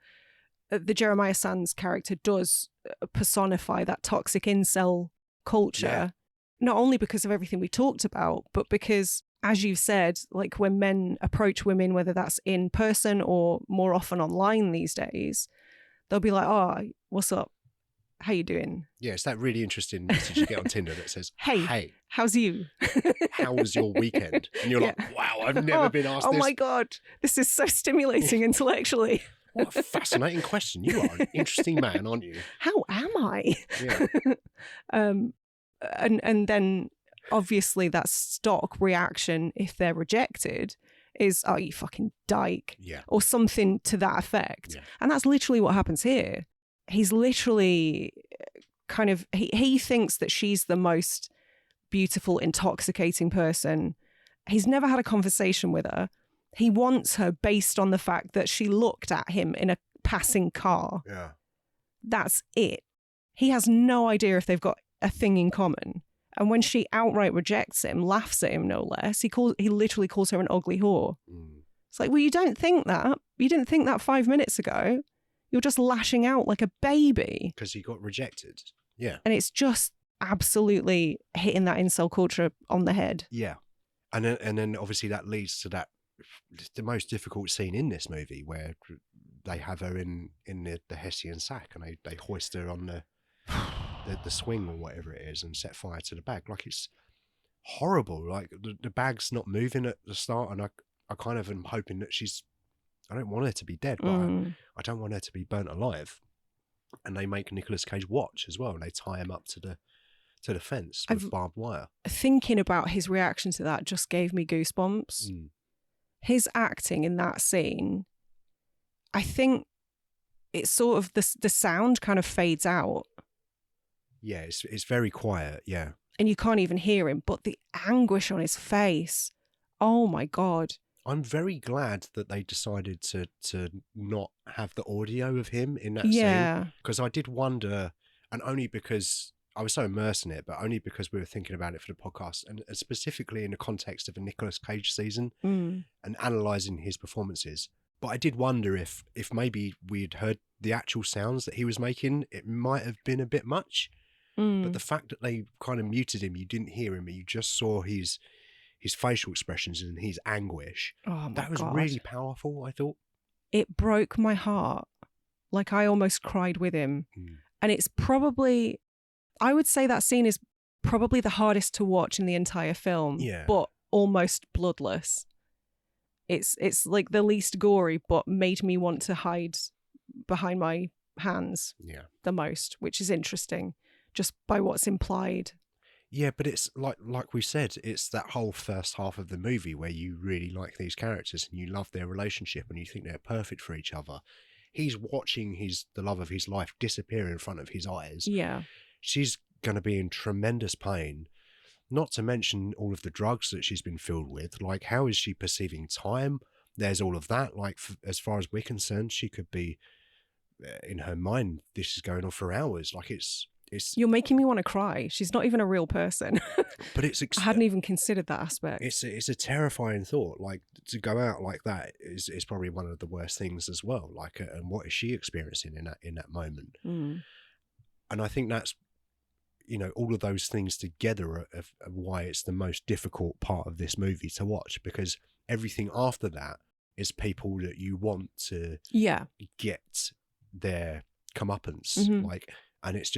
the Jeremiah Sands character does personify that toxic incel culture, not only because of everything we talked about, but because, as you've said, like when men approach women, whether that's in person or more often online these days, they'll be like, oh, what's up? How you doing?
Yeah, it's that really interesting message you get on Tinder that says, hey,
how's you?
How was your weekend? And you're like, wow, I've never been asked this.
Oh my God, this is so stimulating intellectually.
What a fascinating question. You are an interesting man, aren't you?
How am I?
Yeah.
And then obviously that stock reaction, if they're rejected, is, oh, you fucking dyke.
Yeah.
Or something to that effect.
Yeah.
And that's literally what happens here. He's literally kind of, he thinks that she's the most beautiful, intoxicating person. He's never had a conversation with her. He wants her based on the fact that she looked at him in a passing car.
Yeah.
That's it. He has no idea if they've got a thing in common. And when she outright rejects him, laughs at him no less, he literally calls her an ugly whore. Mm. It's like, well, you don't think that. You didn't think that 5 minutes ago. You're just lashing out like a baby.
Because he got rejected. Yeah.
And it's just absolutely hitting that incel culture on the head.
Yeah. And then obviously that leads to the most difficult scene in this movie, where they have her in the Hessian sack and they hoist her on the swing or whatever it is and set fire to the bag. Like, it's horrible. Like, the bag's not moving at the start, and I kind of am hoping that I don't want her to be dead, but I don't want her to be burnt alive. And they make Nicolas Cage watch as well, and they tie him up to the fence with barbed wire. Thinking
about his reaction to that just gave me goosebumps. Mm. His acting in that scene, I think it's sort of the sound kind of fades out.
Yeah, it's very quiet, yeah.
And you can't even hear him, but the anguish on his face, oh my God.
I'm very glad that they decided to not have the audio of him in that
scene.
Because I did wonder, and only because I was so immersed in it, but only because we were thinking about it for the podcast, and specifically in the context of a Nicolas Cage season and analysing his performances. But I did wonder if maybe we'd heard the actual sounds that he was making, it might have been a bit much. But the fact that they kind of muted him, you didn't hear him, you just saw his facial expressions and his anguish.
Oh my
that was
God.
really powerful, I thought.
It broke my heart. Like, I almost cried with him. And it's probably, I would say that scene is probably the hardest to watch in the entire film, but almost bloodless. It's like the least gory, but made me want to hide behind my hands the most, which is interesting, just by what's implied.
Yeah, but it's like we said, it's that whole first half of the movie where you really like these characters and you love their relationship and you think they're perfect for each other. He's watching the love of his life disappear in front of his eyes.
Yeah.
She's going to be in tremendous pain, not to mention all of the drugs that she's been filled with. Like, how is she perceiving time? There's all of that. Like, as far as we're concerned, she could be, in her mind, this is going on for hours. Like, it's
You're making me want to cry. She's not even a real person.
But it's
I hadn't even considered that aspect.
It's a terrifying thought. Like, to go out like that is probably one of the worst things as well. Like, and what is she experiencing in that moment? And I think that's, all of those things together are why it's the most difficult part of this movie to watch, because everything after that is people that you want to get their comeuppance. Like, and it's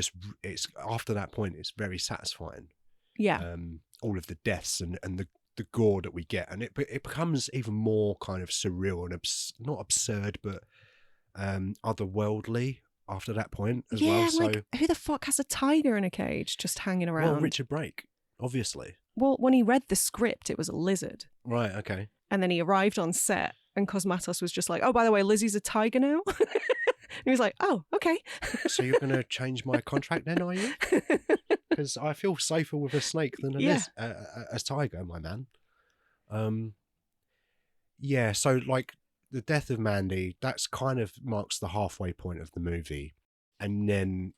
after that point, it's very satisfying.
Yeah.
All of the deaths and the gore that we get, and it becomes even more kind of surreal and not absurd, but otherworldly after that point as well. So,
like, who the fuck has a tiger in a cage just hanging around?
Well, Richard Brake, obviously. Well,
when he read the script, it was a lizard.
Right, okay.
And then he arrived on set and Cosmatos was just like, oh, by the way, Lizzie's a tiger now. And he was like, oh, okay.
So you're going to change my contract then, are you? Because I feel safer with a snake than a tiger, my man. So like the death of Mandy, that's kind of marks the halfway point of the movie. And then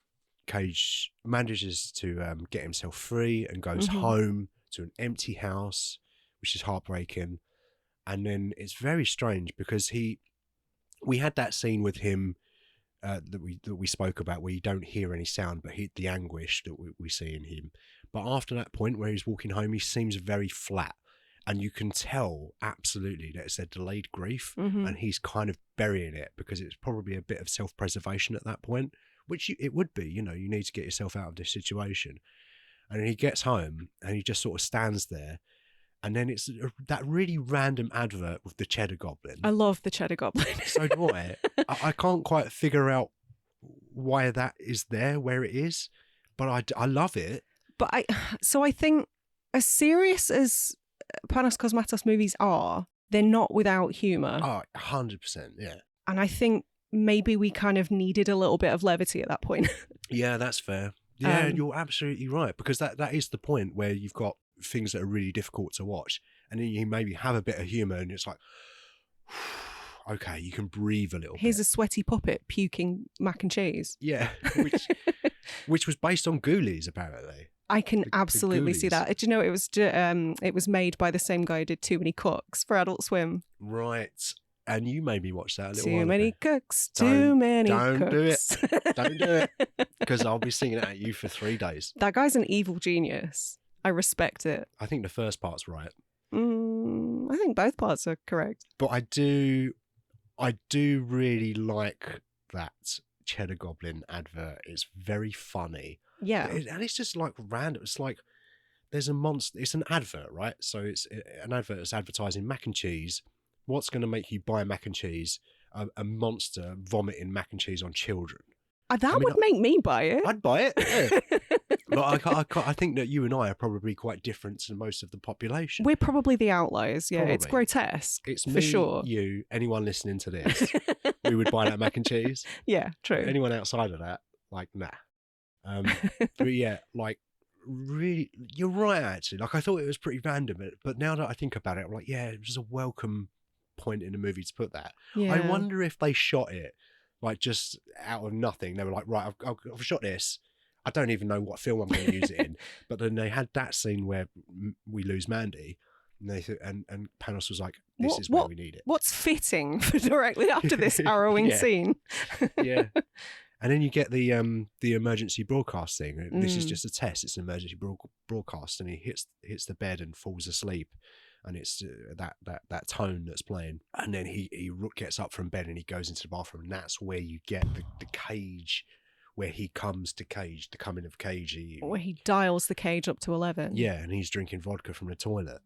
Cage manages to get himself free and goes home to an empty house, which is heartbreaking. And then it's very strange because we had that scene with him that we spoke about where you don't hear any sound, but the anguish that we see in him. But after that point where he's walking home, he seems very flat, and you can tell absolutely that it's a delayed grief, and he's kind of burying it because it's probably a bit of self-preservation at that point, which it would be. You need to get yourself out of this situation. And then he gets home and he just sort of stands there. And then it's that really random advert with the Cheddar Goblin.
I love the Cheddar Goblin.
So do I. I can't quite figure out why that is there, where it is, but I love it.
But I think as serious as Panos Cosmatos movies are, they're not without humour.
Oh, 100%, yeah.
And I think maybe we kind of needed a little bit of levity at that point.
Yeah, that's fair. Yeah, you're absolutely right, because that is the point where you've got things that are really difficult to watch, and then you maybe have a bit of humour and it's like, okay, you can breathe a little
Here's
bit.
a sweaty puppet puking mac and cheese.
Yeah, which was based on Ghoulies, apparently.
I can absolutely see that. Do you know, it was made by the same guy who did Too Many Cooks for Adult Swim.
Right. And you made me watch that a little
Too
while
many
ago.
cooks, too many cooks.
Don't do it. Don't do it. Because I'll be singing it at you for 3 days.
That guy's an evil genius. I respect it.
I think the first part's right.
I think both parts are correct.
But I do really like that Cheddar Goblin advert. It's very funny.
Yeah.
And it's just like random. It's like there's a monster. It's an advert, right? So it's an advert that's advertising mac and cheese. What's going to make you buy mac and cheese? A monster vomiting mac and cheese on children.
That would make me buy it.
I'd buy it. Yeah. But I think that you and I are probably quite different to most of the population.
We're probably the outliers. Yeah,
Probably.
It's grotesque.
It's
for
me,
sure.
You, anyone listening to this, we would buy that mac and cheese.
Yeah, true.
Anyone outside of that, like, nah. But yeah, like, really, you're right, actually. Like, I thought it was pretty random, but now that I think about it, I'm like, yeah, it was a welcome point in the movie to put that.
Yeah.
I wonder if they shot it, like, just out of nothing. They were like, right, I've shot this. I don't even know what film I'm going to use it in. But then they had that scene where we lose Mandy, and Panos was like, "This is where we need it."
What's fitting for directly after this harrowing scene?
Yeah. And then you get the emergency broadcast thing. This is just a test. It's an emergency broadcast, and he hits the bed and falls asleep, and it's that tone that's playing. And then he gets up from bed and he goes into the bathroom, and that's where you get the Cage, where he comes to Cage, the coming of Cage.
Where he dials the Cage up to 11.
Yeah, and he's drinking vodka from the toilet,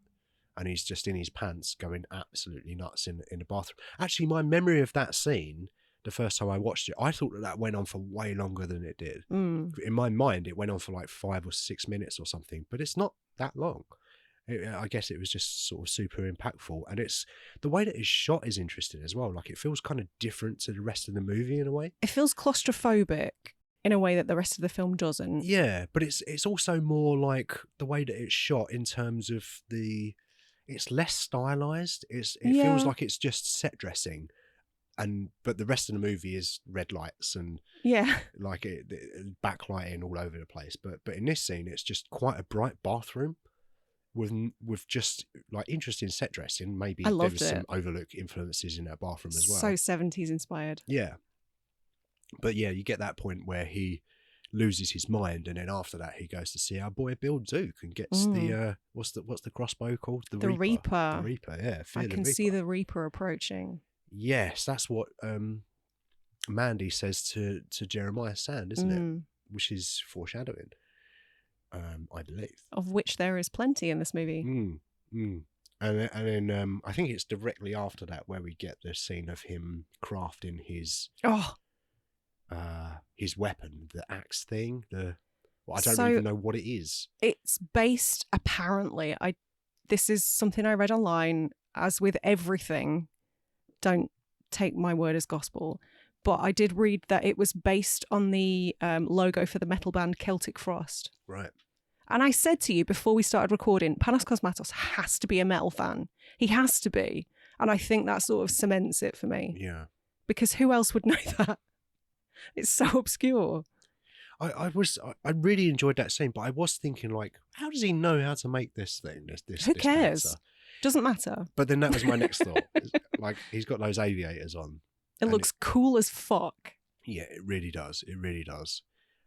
and he's just in his pants going absolutely nuts in the bathroom. Actually, my memory of that scene, the first time I watched it, I thought that went on for way longer than it did. In my mind, it went on for like 5 or 6 minutes or something, but it's not that long. I guess it was just sort of super impactful, and it's the way that it's shot is interesting as well. Like, it feels kind of different to the rest of the movie in a way.
It feels claustrophobic in a way that the rest of the film doesn't.
Yeah, but it's also more like the way that it's shot in terms of it's less stylized. It feels like it's just set dressing. But the rest of the movie is red lights and like backlighting all over the place. But in this scene, it's just quite a bright bathroom with just like interesting set dressing. Maybe there was some overlook influences in that bathroom as well.
So 70s inspired.
Yeah, but yeah, you get that point where he loses his mind, and then after that, he goes to see our boy Bill Duke and gets the what's the crossbow called? The Reaper. The Reaper. Yeah,
I can see the Reaper approaching.
Yes, that's what Mandy says to Jeremiah Sand, isn't it? Which is foreshadowing, I believe.
Of which there is plenty in this movie.
And then I think it's directly after that where we get the scene of him crafting his weapon, the axe thing. I don't even know what it is.
It's based, apparently. This is something I read online. As with everything, don't take my word as gospel, but I did read that it was based on the logo for the metal band Celtic Frost.
Right.
And I said to you before we started recording, Panos Cosmatos has to be a metal fan. He has to be. And I think that sort of cements it for me.
Yeah.
Because who else would know that? It's so obscure.
I really enjoyed that scene, but I was thinking, like, how does he know how to make this thing?
Who cares?
Dancer?
Doesn't matter.
But then that was my next thought. Like, he's got those aviators on.
It looks cool as fuck.
Yeah, it really does. It really does.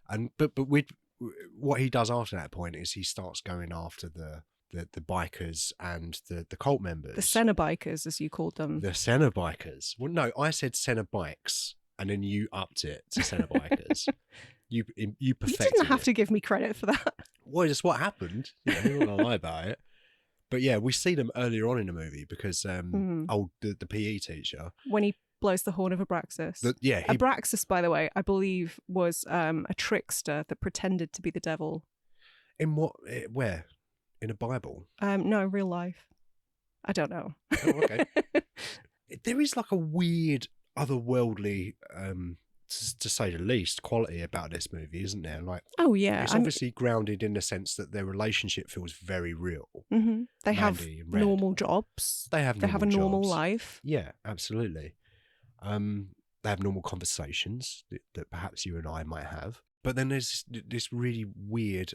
And but with what he does after that point is he starts going after the bikers and the cult members.
The Cenobikers, as you called them.
The Cenobikers. Well, no, I said Cenobikes, and then you upped it to Cenobikers. You perfected it.
You didn't have to give me credit for that.
Well, it's what happened. I'm not gonna lie about it. But yeah, we see them earlier on in the movie because the PE teacher,
when he blows the horn of Abraxas. Abraxas, by the way, I believe was a trickster that pretended to be the devil.
In what? Where? In a Bible?
No, real life. I don't know.
Oh, okay. There is like a weird, otherworldly, to say the least, quality about this movie, isn't there? Like,
oh yeah,
it's obviously grounded in the sense that their relationship feels very real.
Mm-hmm. They have normal jobs.
They have
a normal life.
Yeah, absolutely. They have normal conversations that perhaps you and I might have. But then there's this really weird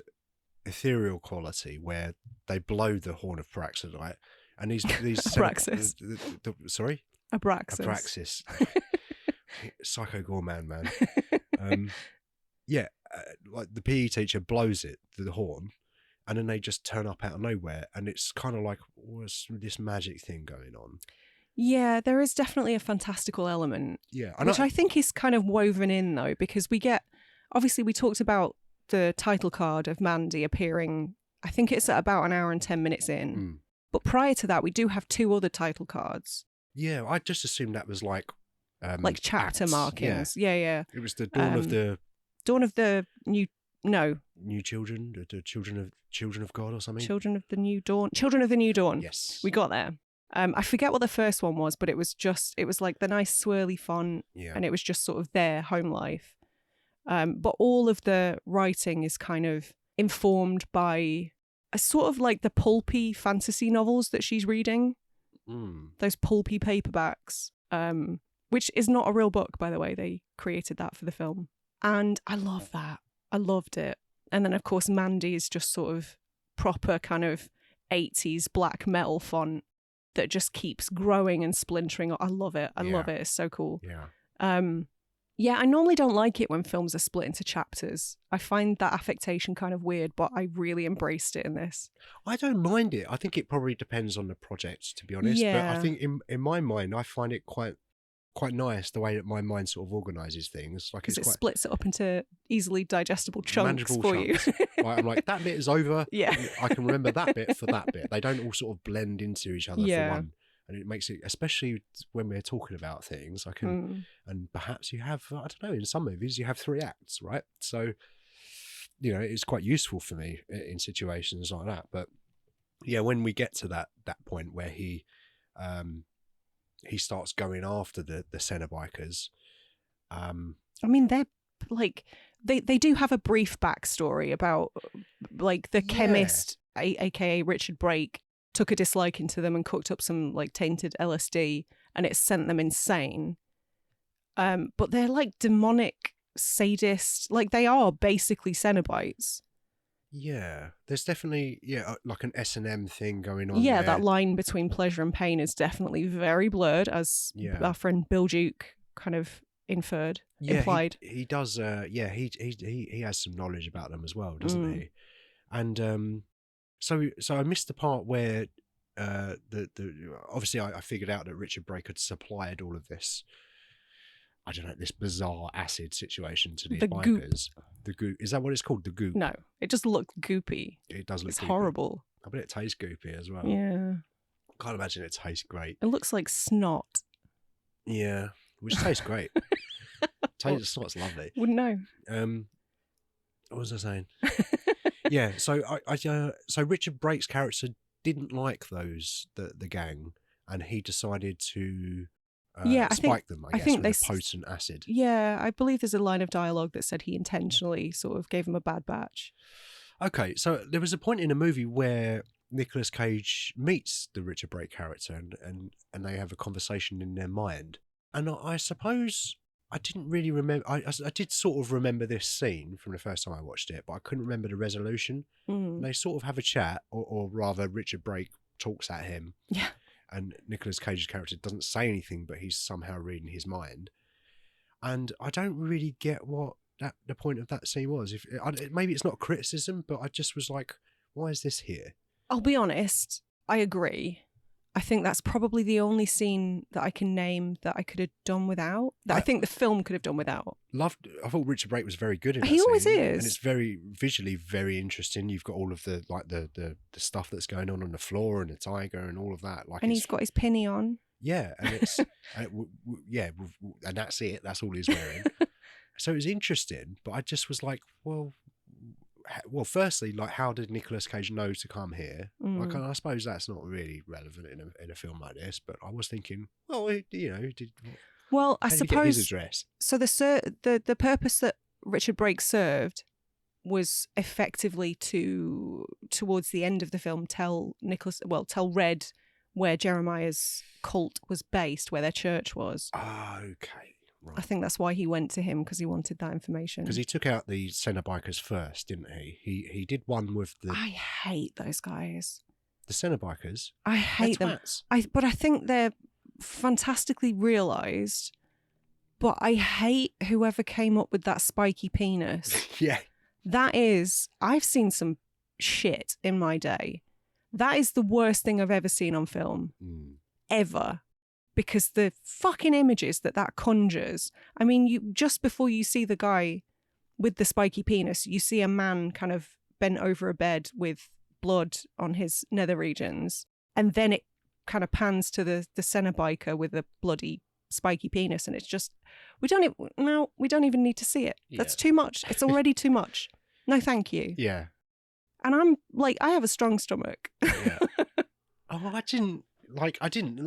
ethereal quality where they blow the horn of Abraxas, right? And these
Abraxas.
Sorry?
Abraxas.
Psycho Gorman, man. Like the PE teacher blows the horn, and then they just turn up out of nowhere, and it's kind of like, what's this magic thing going on?
Yeah, there is definitely a fantastical element.
Yeah.
Which I think is kind of woven in, though, because we talked about the title card of Mandy appearing, I think it's at about an hour and 10 minutes in.
Mm.
But prior to that, we do have 2 other title cards.
Yeah, I just assumed that was like
chapter
acts.
markings. Yeah.
It was the dawn of the
new
children, the children of God or something.
Children of the New Dawn.
Yes,
we got there. I forget what the first one was, but it was like the nice swirly font, and it was just sort of their home life. But all of the writing is kind of informed by a sort of like the pulpy fantasy novels that she's reading. Those pulpy paperbacks, which is not a real book, by the way. They created that for the film. And I love that. I loved it. And then, of course, Mandy is just sort of proper kind of 80s black metal font that just keeps growing and splintering. I love it. I love it. It's so cool.
Yeah.
Yeah, I normally don't like it when films are split into chapters. I find that affectation kind of weird, but I really embraced it in this.
I don't mind it. I think it probably depends on the project, to be honest.
Yeah.
But I think in my mind, I find it quite nice the way that my mind sort of organises things. Like
Because
it's
it
quite
splits it up into easily digestible chunks
manageable
for
chunks.
you.
Right, I'm like, that bit is over.
Yeah.
I can remember that bit for that bit. They don't all sort of blend into each other for one. And it makes it, especially when we're talking about things, I can, and perhaps you have, I don't know, in some movies you have 3 acts, right? So, you know, it's quite useful for me in situations like that. But yeah, when we get to that point where he starts going after the Cenobikers.
I mean, they're like, they do have a brief backstory about like the chemist, aka Richard Brake, took a dislike into them and cooked up some like tainted LSD and it sent them insane. But they're like demonic sadists. Like they are basically Cenobites.
Yeah, there's definitely, like an S&M thing going on.
Yeah,
there.
that line between pleasure and pain is definitely very blurred, as our friend Bill Duke kind of implied.
He does. He has some knowledge about them as well, doesn't he? And so I missed the part where obviously I figured out that Richard Brake had supplied all of this. I don't know, this bizarre acid situation to these bikers.
Goop.
The goop. Is that what it's called? The goop?
No, it just looked goopy.
It does look
It's
goopy.
horrible.
I bet it tastes goopy as well.
Yeah.
Can't imagine it tastes great.
It looks like snot.
Yeah, which tastes great. Snot's lovely.
Wouldn't know.
What was I saying? Yeah, so so Richard Brake's character didn't like the gang, and he decided to spike them. I guess with a potent acid.
Yeah, I believe there's a line of dialogue that said he intentionally sort of gave them a bad batch.
Okay, so there was a point in the movie where Nicolas Cage meets the Richard Brake character, and they have a conversation in their mind. And I suppose I didn't really remember. I did sort of remember this scene from the first time I watched it, but I couldn't remember the resolution. And they sort of have a chat, or rather, Richard Brake talks at him.
Yeah. And
Nicolas Cage's character doesn't say anything, but he's somehow reading his mind. And I don't really get what the point of that scene was. Maybe it's not criticism, but I just was like, why is this here? I'll
be honest, I agree. I think that's probably the only scene that I can name that I could have done without, that I think the film could have done without.
I thought Richard Brake was very good in that
He always
scene,
is.
and it's very visually very interesting. You've got all of the the stuff that's going on the floor and the tiger and all of that.
And he's got his pinny on.
Yeah, and it's and that's it. That's all he's wearing. So it was interesting, but I just was like, well, firstly, like, how did Nicolas Cage know to come here? Like, I suppose that's not really relevant in a film like this, but I was thinking, well, I suppose get his address.
So the purpose that Richard Brake served was effectively towards the end of the film tell Red where Jeremiah's cult was based, where their church was.
Okay. Right.
I think that's why he went to him, because he wanted that information.
Because he took out the Cenobikers first, didn't he? He did one with the...
I hate those guys.
The Cenobikers?
I hate them. But I think they're fantastically realised. But I hate whoever came up with that spiky penis.
Yeah.
That is... I've seen some shit in my day. That is the worst thing I've ever seen on film. Ever. Because the fucking images that conjures. I mean, just before you see the guy with the spiky penis, you see a man kind of bent over a bed with blood on his nether regions. And then it kind of pans to the Cenobiker with a bloody spiky penis. And it's just, we don't even need to see it. Yeah. That's too much. It's already too much. No, thank you.
Yeah.
And I'm like, I have a strong stomach.
Yeah. I didn't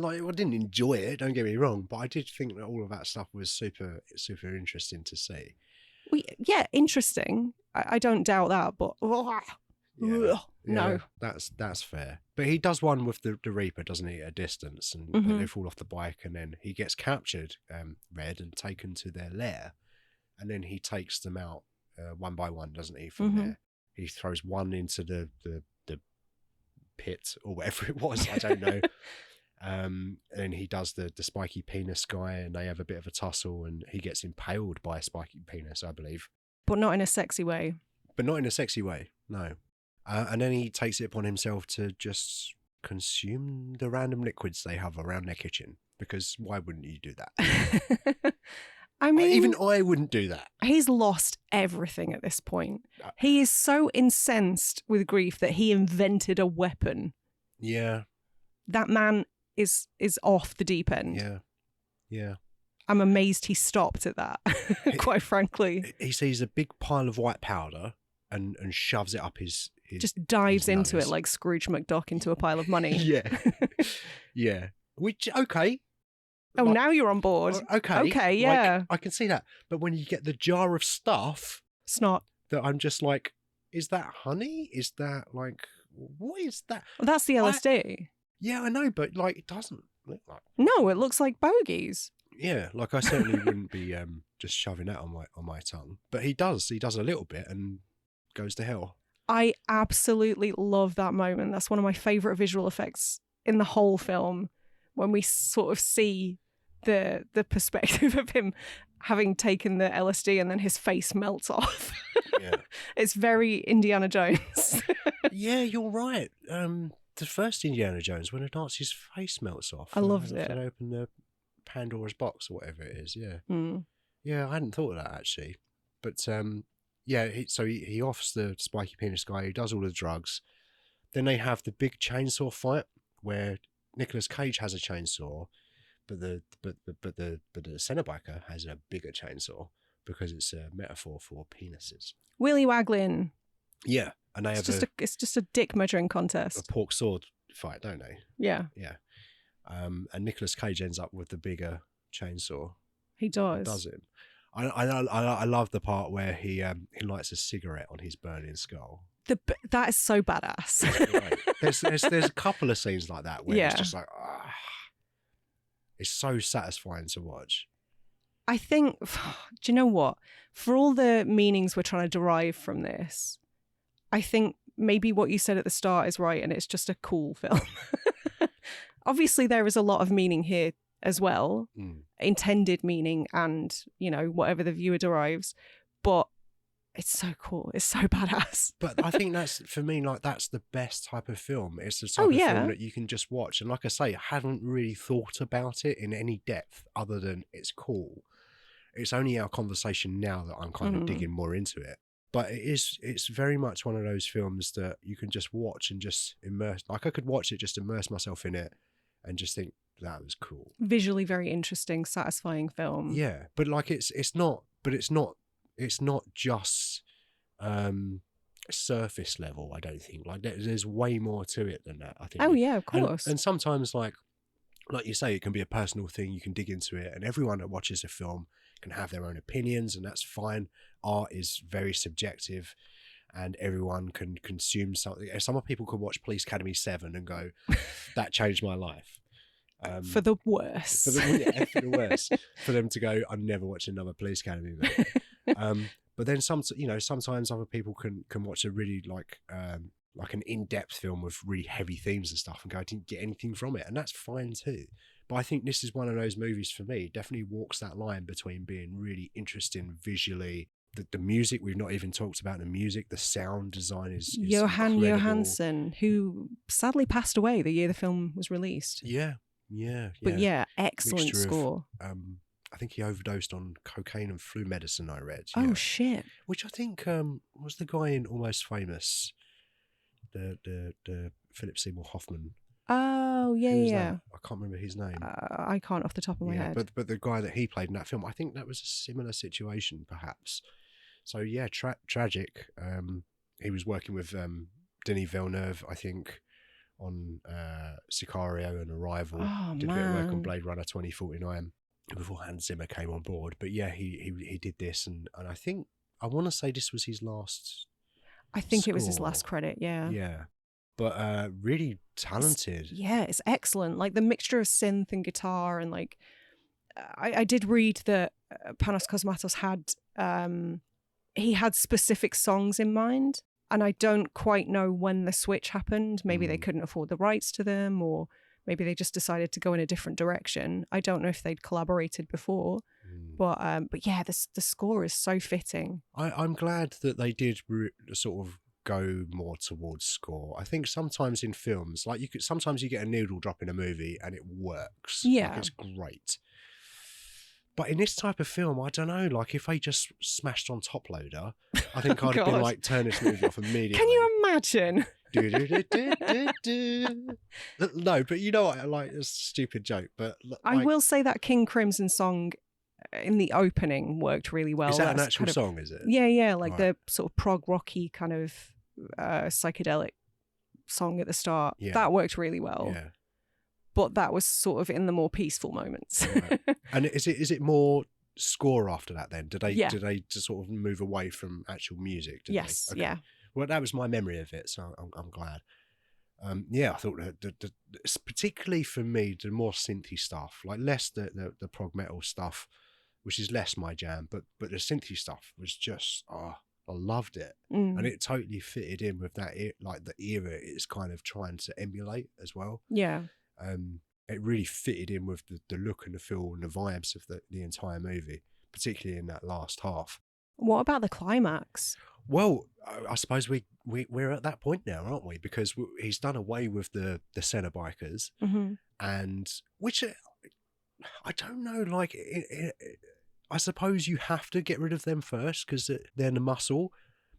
enjoy it, don't get me wrong, but I did think that all of that stuff was super, super interesting to see.
Yeah, interesting. I don't doubt that, but no.
That's fair. But he does one with the Reaper, doesn't he, at a distance, and they fall off the bike, and then he gets captured, Red, and taken to their lair, and then he takes them out one by one, doesn't he? From there, he throws one into the pit or whatever it was. I don't know. And he does the spiky penis guy, and they have a bit of a tussle, and he gets impaled by a spiky penis, I believe.
But not in a sexy way.
But not in a sexy way, no. And then he takes it upon himself to just consume the random liquids they have around their kitchen, because why wouldn't you do that?
I mean,
even I wouldn't do that.
He's lost everything at this point. He is so incensed with grief that he invented a weapon.
Yeah.
That man is off the deep end.
Yeah.
I'm amazed he stopped at that, quite frankly.
He sees a big pile of white powder and shoves it up his
just dives
his
into
nose.
it like Scrooge McDuck into a pile of money.
Yeah. Which, okay.
Oh, like, now you're on board. Okay, yeah.
Like, I can see that. But when you get the jar of stuff...
Snot.
That I'm just like, is that honey? Is that like, what is that?
Well, that's the LSD.
Yeah, I know, but like, it doesn't look like...
No, it looks like bogies.
Yeah, like I certainly wouldn't be just shoving that on my tongue. But he does a little bit and goes to hell.
I absolutely love that moment. That's one of my favourite visual effects in the whole film, when we sort of see the perspective of him having taken the LSD and then his face melts off.
Yeah.
It's very Indiana Jones.
Yeah, you're right. The first Indiana Jones, when the Nazi's face melts off.
I loved it.
They open the Pandora's box or whatever it is, yeah.
Yeah,
I hadn't thought of that, actually. But, yeah, so he offs the spiky penis guy, he does all the drugs. Then they have the big chainsaw fight, where Nicolas Cage has a chainsaw, but the Cenobiter has a bigger chainsaw, because it's a metaphor for penises.
Willy waggling.
Yeah, and they
it's just a dick measuring contest.
A pork sword fight, don't they?
Yeah.
And Nicolas Cage ends up with the bigger chainsaw.
He does.
Does it? I love the part where he lights a cigarette on his burning skull.
That is so badass.
Right. There's a couple of scenes like that where it's just like, it's so satisfying to watch.
I think, do you know what? For all the meanings we're trying to derive from this, I think maybe what you said at the start is right, and it's just a cool film. Obviously, there is a lot of meaning here as well, intended meaning and, whatever the viewer derives. But it's so cool. It's so badass.
But I think that's, for me, like, that's the best type of film. It's the type of film that you can just watch. And like I say, I haven't really thought about it in any depth other than it's cool. It's only our conversation now that I'm kind of digging more into it. But it's very much one of those films that you can just watch and just immerse. Like, I could watch it, just immerse myself in it and just think that was cool. Visually
very interesting, satisfying film.
Yeah. But like, it's not just surface level, I don't think. Like, there's way more to it than that, I think.
Oh yeah, of course.
And sometimes, like you say, it can be a personal thing. You can dig into it, and everyone that watches a film can have their own opinions, and that's fine. Art is very subjective, and everyone can consume something. Some people could watch Police Academy 7 and go, that changed my life.
For the worse.
For the worse. For them to go, I'm never watching another Police Academy movie. But then sometimes other people can watch a really like an in-depth film with really heavy themes and stuff and go, I didn't get anything from it, and that's fine too. But I think this is one of those movies, for me, definitely walks that line between being really interesting visually. The music, we've not even talked about the music. The sound design is
Johan
incredible.
Johansson, who sadly passed away the year the film was released.
Yeah.
But excellent
Mixture
score.
I think he overdosed on cocaine and flu medicine, I read.
Oh, shit.
Which I think was the guy in Almost Famous, the Philip Seymour Hoffman.
Oh, yeah.
I can't remember his name.
I can't off the top of my head.
But the guy that he played in that film, I think that was a similar situation, perhaps. So, yeah, tragic. He was working with Denis Villeneuve, I think, on Sicario and Arrival.
Oh,
did a bit of work on Blade Runner 2049 before Hans Zimmer came on board. But yeah, he did this, and I want to say this was his last.
I think it was his last credit. Yeah.
Yeah, but really talented.
It's excellent. Like the mixture of synth and guitar, and like I did read that Panos Cosmatos had he had specific songs in mind. And I don't quite know when the switch happened. Maybe they couldn't afford the rights to them, or maybe they just decided to go in a different direction. I don't know if they'd collaborated before. But yeah, the score is so fitting.
I'm glad that they did sort of go more towards score. I think sometimes in films, like sometimes you get a needle drop in a movie and it works.
Yeah.
Like it's great. But in this type of film, I don't know, like if they just smashed on Top Loader, I think I'd have been like, turn this movie off immediately.
Can you imagine?
No, but you know what? Like, it's a stupid joke, but
I will say that King Crimson song in the opening worked really well.
Is that an actual song, is it?
Yeah, like the sort of prog rocky kind of psychedelic song at the start. Yeah. That worked really well. Yeah. But that was sort of in the more peaceful moments.
Right. And is it more score after that then? Did they just sort of move away from actual music?
Yes,
okay.
Yeah.
Well, that was my memory of it, so I'm glad. Yeah, I thought that particularly for me, the more synthy stuff, like less the prog metal stuff, which is less my jam, but the synthy stuff was just, I loved it. And it totally fitted in with that, like the era it's kind of trying to emulate as well.
Yeah.
It really fitted in with the look and the feel and the vibes of the entire movie, particularly in that last half.
What about the climax?
Well, I suppose we're at that point now, aren't we? Because he's done away with the Senna bikers, and which I don't know, like I suppose you have to get rid of them first because they're the muscle.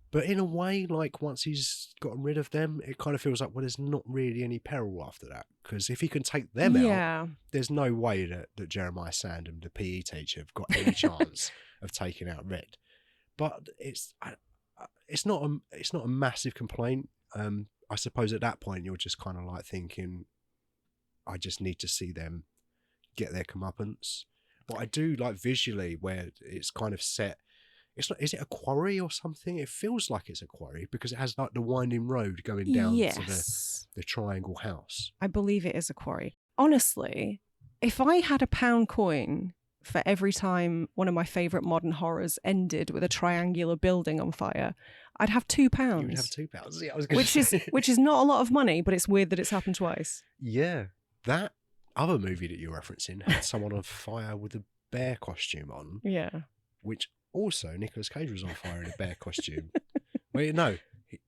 But in a way, like once he's gotten rid of them, it kind of feels like, well, there's not really any peril after that. Because if he can take them out, there's no way that Jeremiah Sandham, the PE teacher, have got any chance of taking out Red. But it's not a massive complaint. I suppose at that point you're just kind of like thinking, I just need to see them get their comeuppance. But I do like visually where it's kind of set. It's not, is it a quarry or something? It feels like it's a quarry because it has like the winding road going down to the triangle house.
I believe it is a quarry. Honestly, if I had a £1 coin for every time one of my favourite modern horrors ended with a triangular building on fire, I'd have £2.
You would have £2. Yeah, I was gonna say.
Which is not a lot of money, but it's weird that it's happened twice.
Yeah, that other movie that you're referencing had someone on fire with a bear costume on.
Yeah,
which. Also, Nicolas Cage was on fire in a bear costume. Well, no,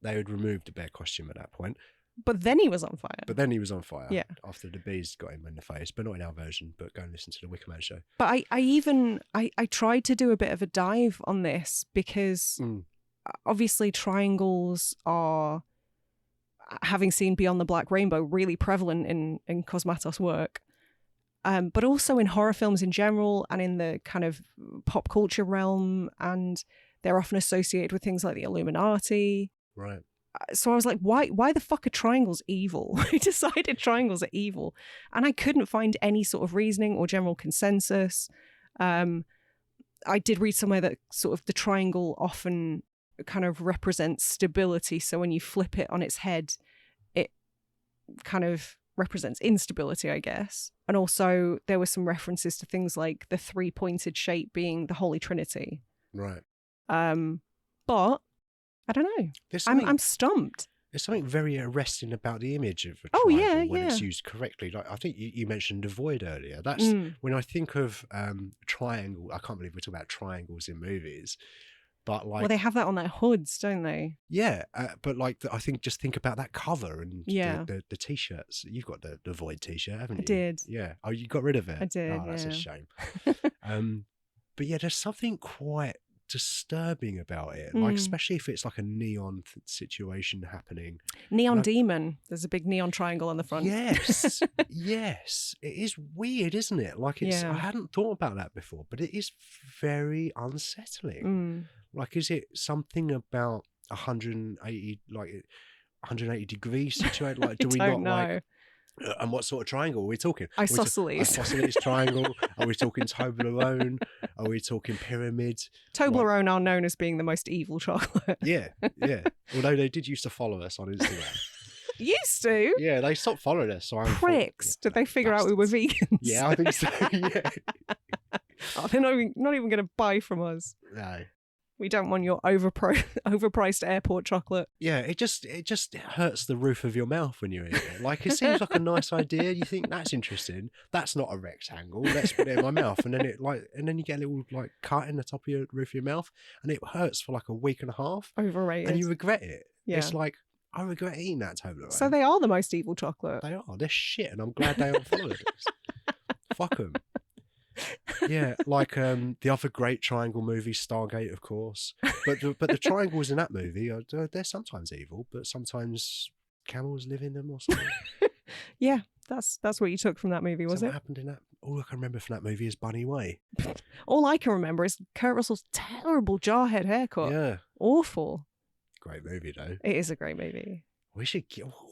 they had removed the bear costume at that point.
But then he was on fire. Yeah.
After the bees got him in the face. But not in our version, but go and listen to the Wicker Man show.
But I tried to do a bit of a dive on this because obviously triangles are, having seen Beyond the Black Rainbow, really prevalent in Cosmatos' work. But also in horror films in general and in the kind of pop culture realm, and they're often associated with things like the Illuminati.
Right.
So I was like, why the fuck are triangles evil? I decided triangles are evil. And I couldn't find any sort of reasoning or general consensus. I did read somewhere that sort of the triangle often kind of represents stability. So when you flip it on its head, it kind of represents instability, I guess. And also there were some references to things like the 3-pointed shape being the Holy Trinity.
Right.
But I don't know. I'm stumped.
There's something very arresting about the image of a triangle when it's used correctly. Like I think you mentioned the void earlier. That's when I think of triangle. I can't believe we're talking about triangles in movies. But like,
well, they have that on their hoods, don't they?
Yeah, but like I think about that cover and the t-shirts. You've got the Void t-shirt, haven't you?
I did.
Yeah. Oh, you got rid of it?
I did.
Oh, that's a shame. But yeah, there's something quite disturbing about it. Like especially if it's like a neon situation happening.
Neon demon. There's a big neon triangle on the front.
Yes, yes. It is weird, isn't it? Like I hadn't thought about that before, but it is very unsettling. Like, is it something about 180 degrees situated? Like, do we not
know.
Like? And what sort of triangle are we talking?
Isosceles.
Isosceles triangle. Are we talking Toblerone? Are we talking pyramid?
Toblerone are known as being the most evil chocolate.
Yeah. Although they did used to follow us on Instagram.
Used to?
Yeah, they stopped following us. So
pricks. Did they figure out we were vegans?
Yeah, I think so. Yeah.
Oh, they're not even going to buy from us.
No.
We don't want your overpriced airport chocolate.
Yeah, it just hurts the roof of your mouth when you eat it. Like, it seems like a nice idea. You think that's interesting. That's not a rectangle. Let's put it in my mouth, and then you get a little like cut in the top of your roof of your mouth, and it hurts for like a week and a half.
Overrated.
And you regret it.
Yeah.
It's like, I regret eating that Toblerone.
So they are the most evil chocolate.
They are. They're shit, and I'm glad they aren't followed us. Fuck them. Yeah, like the other great triangle movie, Stargate, of course. But the triangles in that movie they're sometimes evil, but sometimes camels live in them or something.
Yeah, that's what you took from that movie, was it?
What happened in that? All I can remember from that movie is Bunny Way.
All I can remember is Kurt Russell's terrible jarhead haircut.
Yeah,
awful.
Great movie though.
It is a great movie.
We should.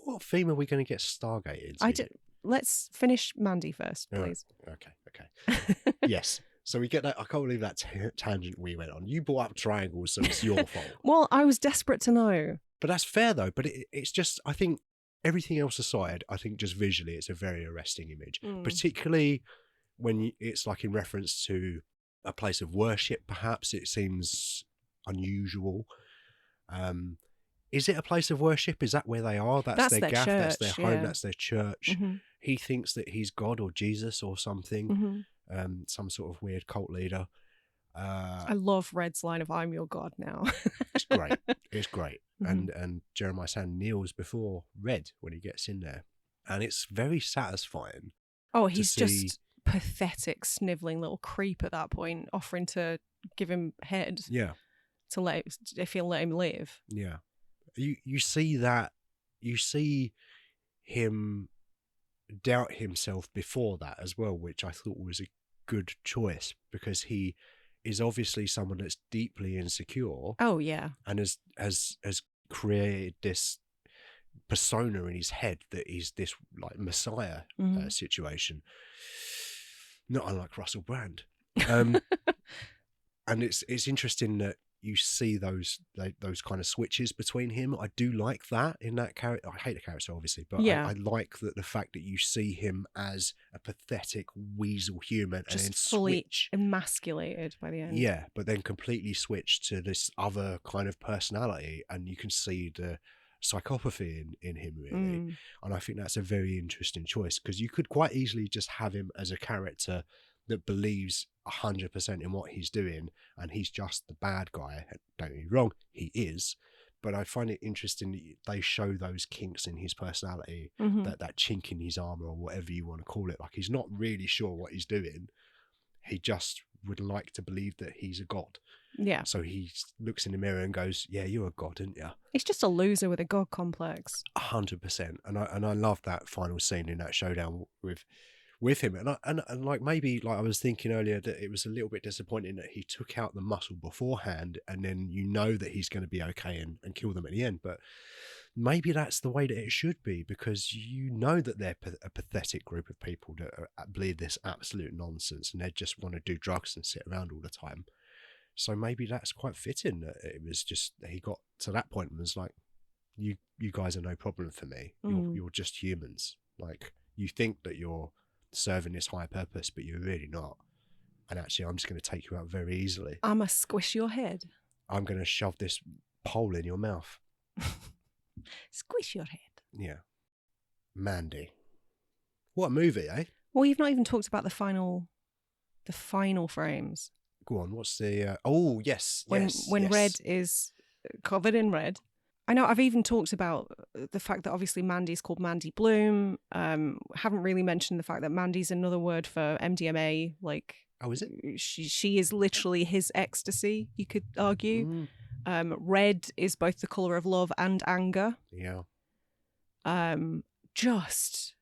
What theme are we going to get Stargate into?
Let's finish Mandy first, please.
Okay. Yes. So we get that. I can't believe that tangent we went on. You brought up triangles, so it's your fault.
Well, I was desperate to know.
But that's fair though. But it's just, I think, everything else aside, I think just visually it's a very arresting image, particularly when it's like in reference to a place of worship. Perhaps it seems unusual. Is it a place of worship? Is that where they are? That's their gaff,
church,
that's their home,
yeah.
That's their church.
Mm-hmm.
He thinks that he's God or Jesus or something, some sort of weird cult leader.
I love Red's line of "I'm your God" now.
It's great. It's great. And Jeremiah Sand kneels before Red when he gets in there, and it's very satisfying.
Oh, he's just pathetic, snivelling little creep at that point, offering to give him head.
Yeah.
To if he'll let him live.
Yeah. You see that, you see him doubt himself before that as well, which I thought was a good choice, because he is obviously someone that's deeply insecure.
Oh yeah.
And has created this persona in his head that he's this like messiah situation, not unlike Russell Brand. And it's interesting that you see those kind of switches between him. I do like that in that character. I hate the character obviously, but I like that the fact that you see him as a pathetic weasel human
just
and then
fully
switch
emasculated by the end.
Yeah, but then completely switch to this other kind of personality, and you can see the psychopathy in him really. And I think that's a very interesting choice, because you could quite easily just have him as a character that believes 100% in what he's doing, and he's just the bad guy. Don't get me wrong, he is, but I find it interesting that they show those kinks in his personality, that chink in his armor, or whatever you want to call it. Like, he's not really sure what he's doing. He just would like to believe that he's a god.
Yeah.
So he looks in the mirror and goes, "Yeah, you're a god, aren't you?"
He's just a loser with a god complex.
100%. And I love that final scene in that showdown with him, and like, maybe like I was thinking earlier that it was a little bit disappointing that he took out the muscle beforehand, and then you know that he's going to be okay and kill them at the end. But maybe that's the way that it should be, because you know that they're a pathetic group of people that believe this absolute nonsense, and they just want to do drugs and sit around all the time. So maybe that's quite fitting that it was just, he got to that point and was like, you guys are no problem for me. You're just humans. Like, you think that you're serving this higher purpose, but you're really not. And actually, I'm just going to take you out very easily.
I'm going to squish your head.
I'm going to shove this pole in your mouth.
Squish your head.
Yeah. Mandy. What a movie, eh?
Well, you've not even talked about the final frames.
Go on, what's the... oh, yes,
when Red is covered in red. I know I've even talked about the fact that obviously Mandy's called Mandy Bloom. Haven't really mentioned the fact that Mandy's another word for MDMA. Like,
oh, is it?
She is literally his ecstasy, you could argue. Red is both the colour of love and anger.
Yeah.
It's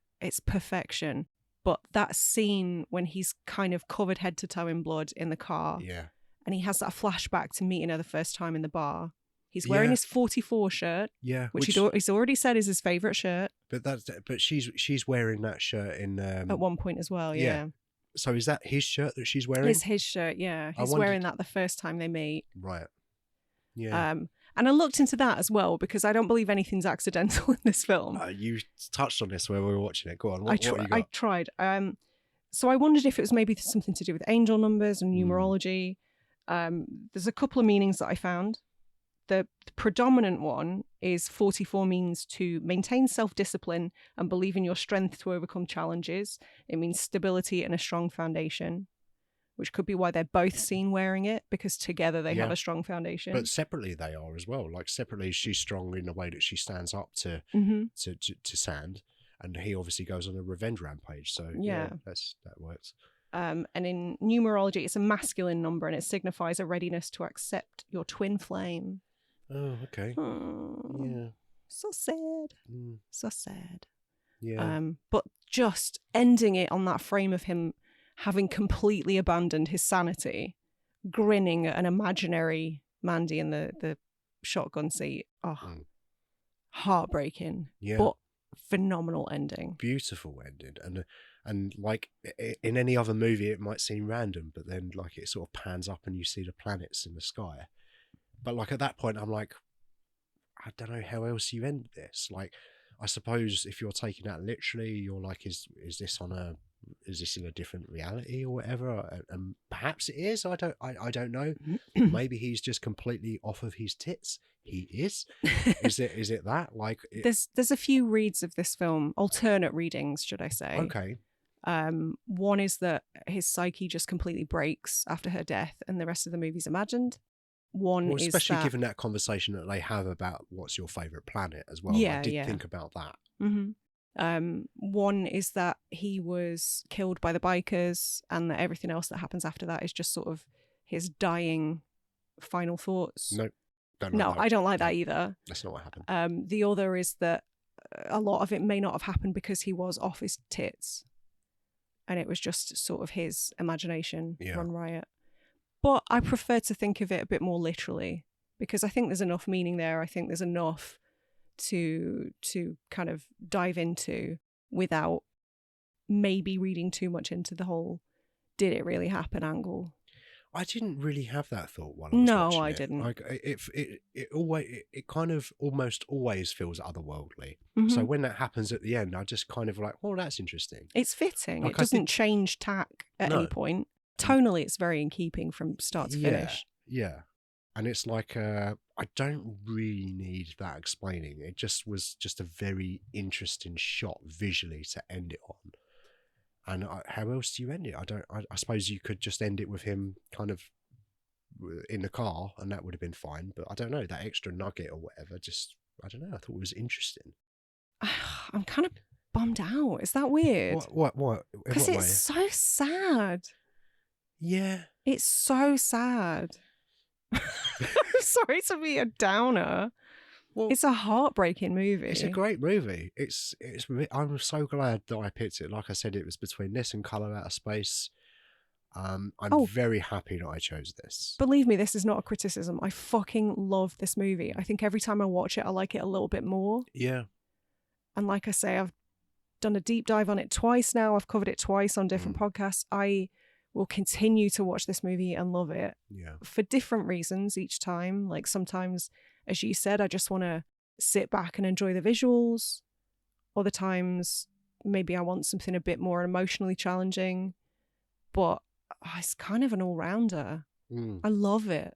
perfection. But that scene when he's kind of covered head to toe in blood in the car. Yeah. And he has that flashback to meeting her the first time in the bar. He's wearing his 44 shirt. Yeah. Which he's already said is his favourite shirt.
But she's wearing that shirt in...
at one point as well, yeah.
So is that his shirt that she's wearing?
It's his shirt, yeah. He's wearing that the first time they meet.
Right. Yeah.
And I looked into that as well, because I don't believe anything's accidental in this film.
You touched on this when we were watching it. Go on. What you got?
I tried. So I wondered if it was maybe something to do with angel numbers and numerology. There's a couple of meanings that I found. The predominant one is 44 means to maintain self-discipline and believe in your strength to overcome challenges. It means stability and a strong foundation, which could be why they're both seen wearing it, because together they have a strong foundation.
But separately they are as well. Like separately, she's strong in the way that she stands up to Sand, and he obviously goes on a revenge rampage. So that works.
And in numerology, it's a masculine number, and it signifies a readiness to accept your twin flame.
Oh, okay. Yeah.
So sad. So sad.
Yeah.
But just ending it on that frame of him having completely abandoned his sanity, grinning at an imaginary Mandy in the shotgun seat. Heartbreaking.
Yeah.
But phenomenal ending.
Beautiful ending. And like in any other movie, it might seem random, but then like it sort of pans up and you see the planets in the sky. But like at that point, I'm like, I don't know how else you end this. Like, I suppose if you're taking that literally, you're like, is this in a different reality or whatever? And perhaps it is. I don't know. Maybe he's just completely off of his tits. He is. Is it that? Like,
there's a few reads of this film, alternate readings, should I say?
Okay.
One is that his psyche just completely breaks after her death, and the rest of the movie's imagined. One is
especially given that conversation that they have about what's your favourite planet as well. I did think about that.
One is that he was killed by the bikers, and that everything else that happens after that is just sort of his dying final thoughts.
Nope.
I don't like that either.
That's not what happened.
The other is that a lot of it may not have happened because he was off his tits, and it was just sort of his imagination run riot. But I prefer to think of it a bit more literally, because I think there's enough meaning there. I think there's enough to kind of dive into without maybe reading too much into the whole did it really happen angle.
I didn't really have that thought while I was watching
I
it.
didn't.
Like it kind of almost always feels otherworldly. So when that happens at the end, I just kind of like, well, that's interesting.
It's fitting.
Like
it doesn't change tack at any point. Tonally, it's very in keeping from start to finish.
Yeah. And it's like, I don't really need that explaining. It just was just a very interesting shot visually to end it on. And how else do you end it? I suppose you could just end it with him kind of in the car, and that would have been fine. But I don't know, that extra nugget or whatever, just, I don't know, I thought it was interesting.
I'm kind of bummed out. Is that weird?
What?
Because it's so sad.
Yeah.
It's so sad. I'm sorry to be a downer. Well, it's a heartbreaking movie.
It's a great movie. I'm so glad that I picked it. Like I said, it was between this and Colour Out of Space. I'm very happy that I chose this.
Believe me, this is not a criticism. I fucking love this movie. I think every time I watch it, I like it a little bit more.
Yeah.
And like I say, I've done a deep dive on it twice now. I've covered it twice on different podcasts. I will continue to watch this movie and love it.
Yeah.
For different reasons each time. Like sometimes, as you said, I just want to sit back and enjoy the visuals. Other times, maybe I want something a bit more emotionally challenging. But it's kind of an all-rounder. I love it.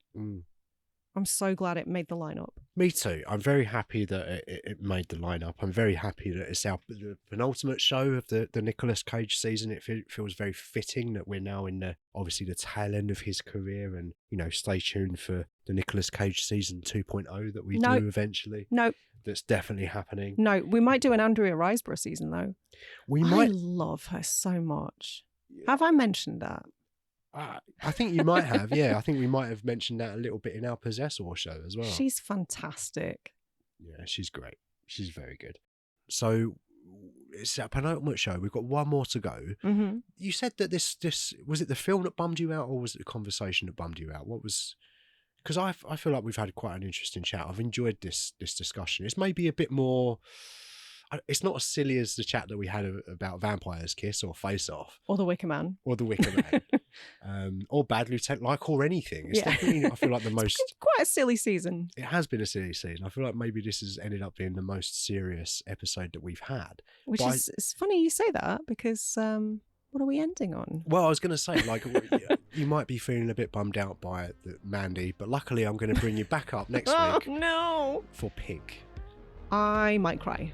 I'm so glad it made the lineup.
Me too. I'm very happy that it made the lineup. I'm very happy that it's the penultimate show of the Nicolas Cage season. It feels very fitting that we're now in obviously the tail end of his career, and stay tuned for the Nicolas Cage season 2.0 that we do eventually.
No.
That's definitely happening.
No, we might do an Andrea Riseborough season though.
I
love her so much. Yeah. Have I mentioned that?
I think you might have, yeah. I think we might have mentioned that a little bit in our Possessor show as well.
She's fantastic.
Yeah, she's great. She's very good. So it's our penultimate show. We've got one more to go. You said that this was it the film that bummed you out, or was it the conversation that bummed you out? What was? Because I feel like we've had quite an interesting chat. I've enjoyed this discussion. It's maybe a bit more. It's not as silly as the chat that we had about Vampire's Kiss or Face Off.
Or The Wicker Man.
Or or Bad Lieutenant, or anything. It's definitely, I feel like the most...
It's quite a silly season.
It has been a silly season. I feel like maybe this has ended up being the most serious episode that we've had.
It's funny you say that, because What are we ending on?
Well, I was going to say, like, you might be feeling a bit bummed out by it, Mandy, but luckily I'm going to bring you back up next week
No.
for Pig.
I might cry.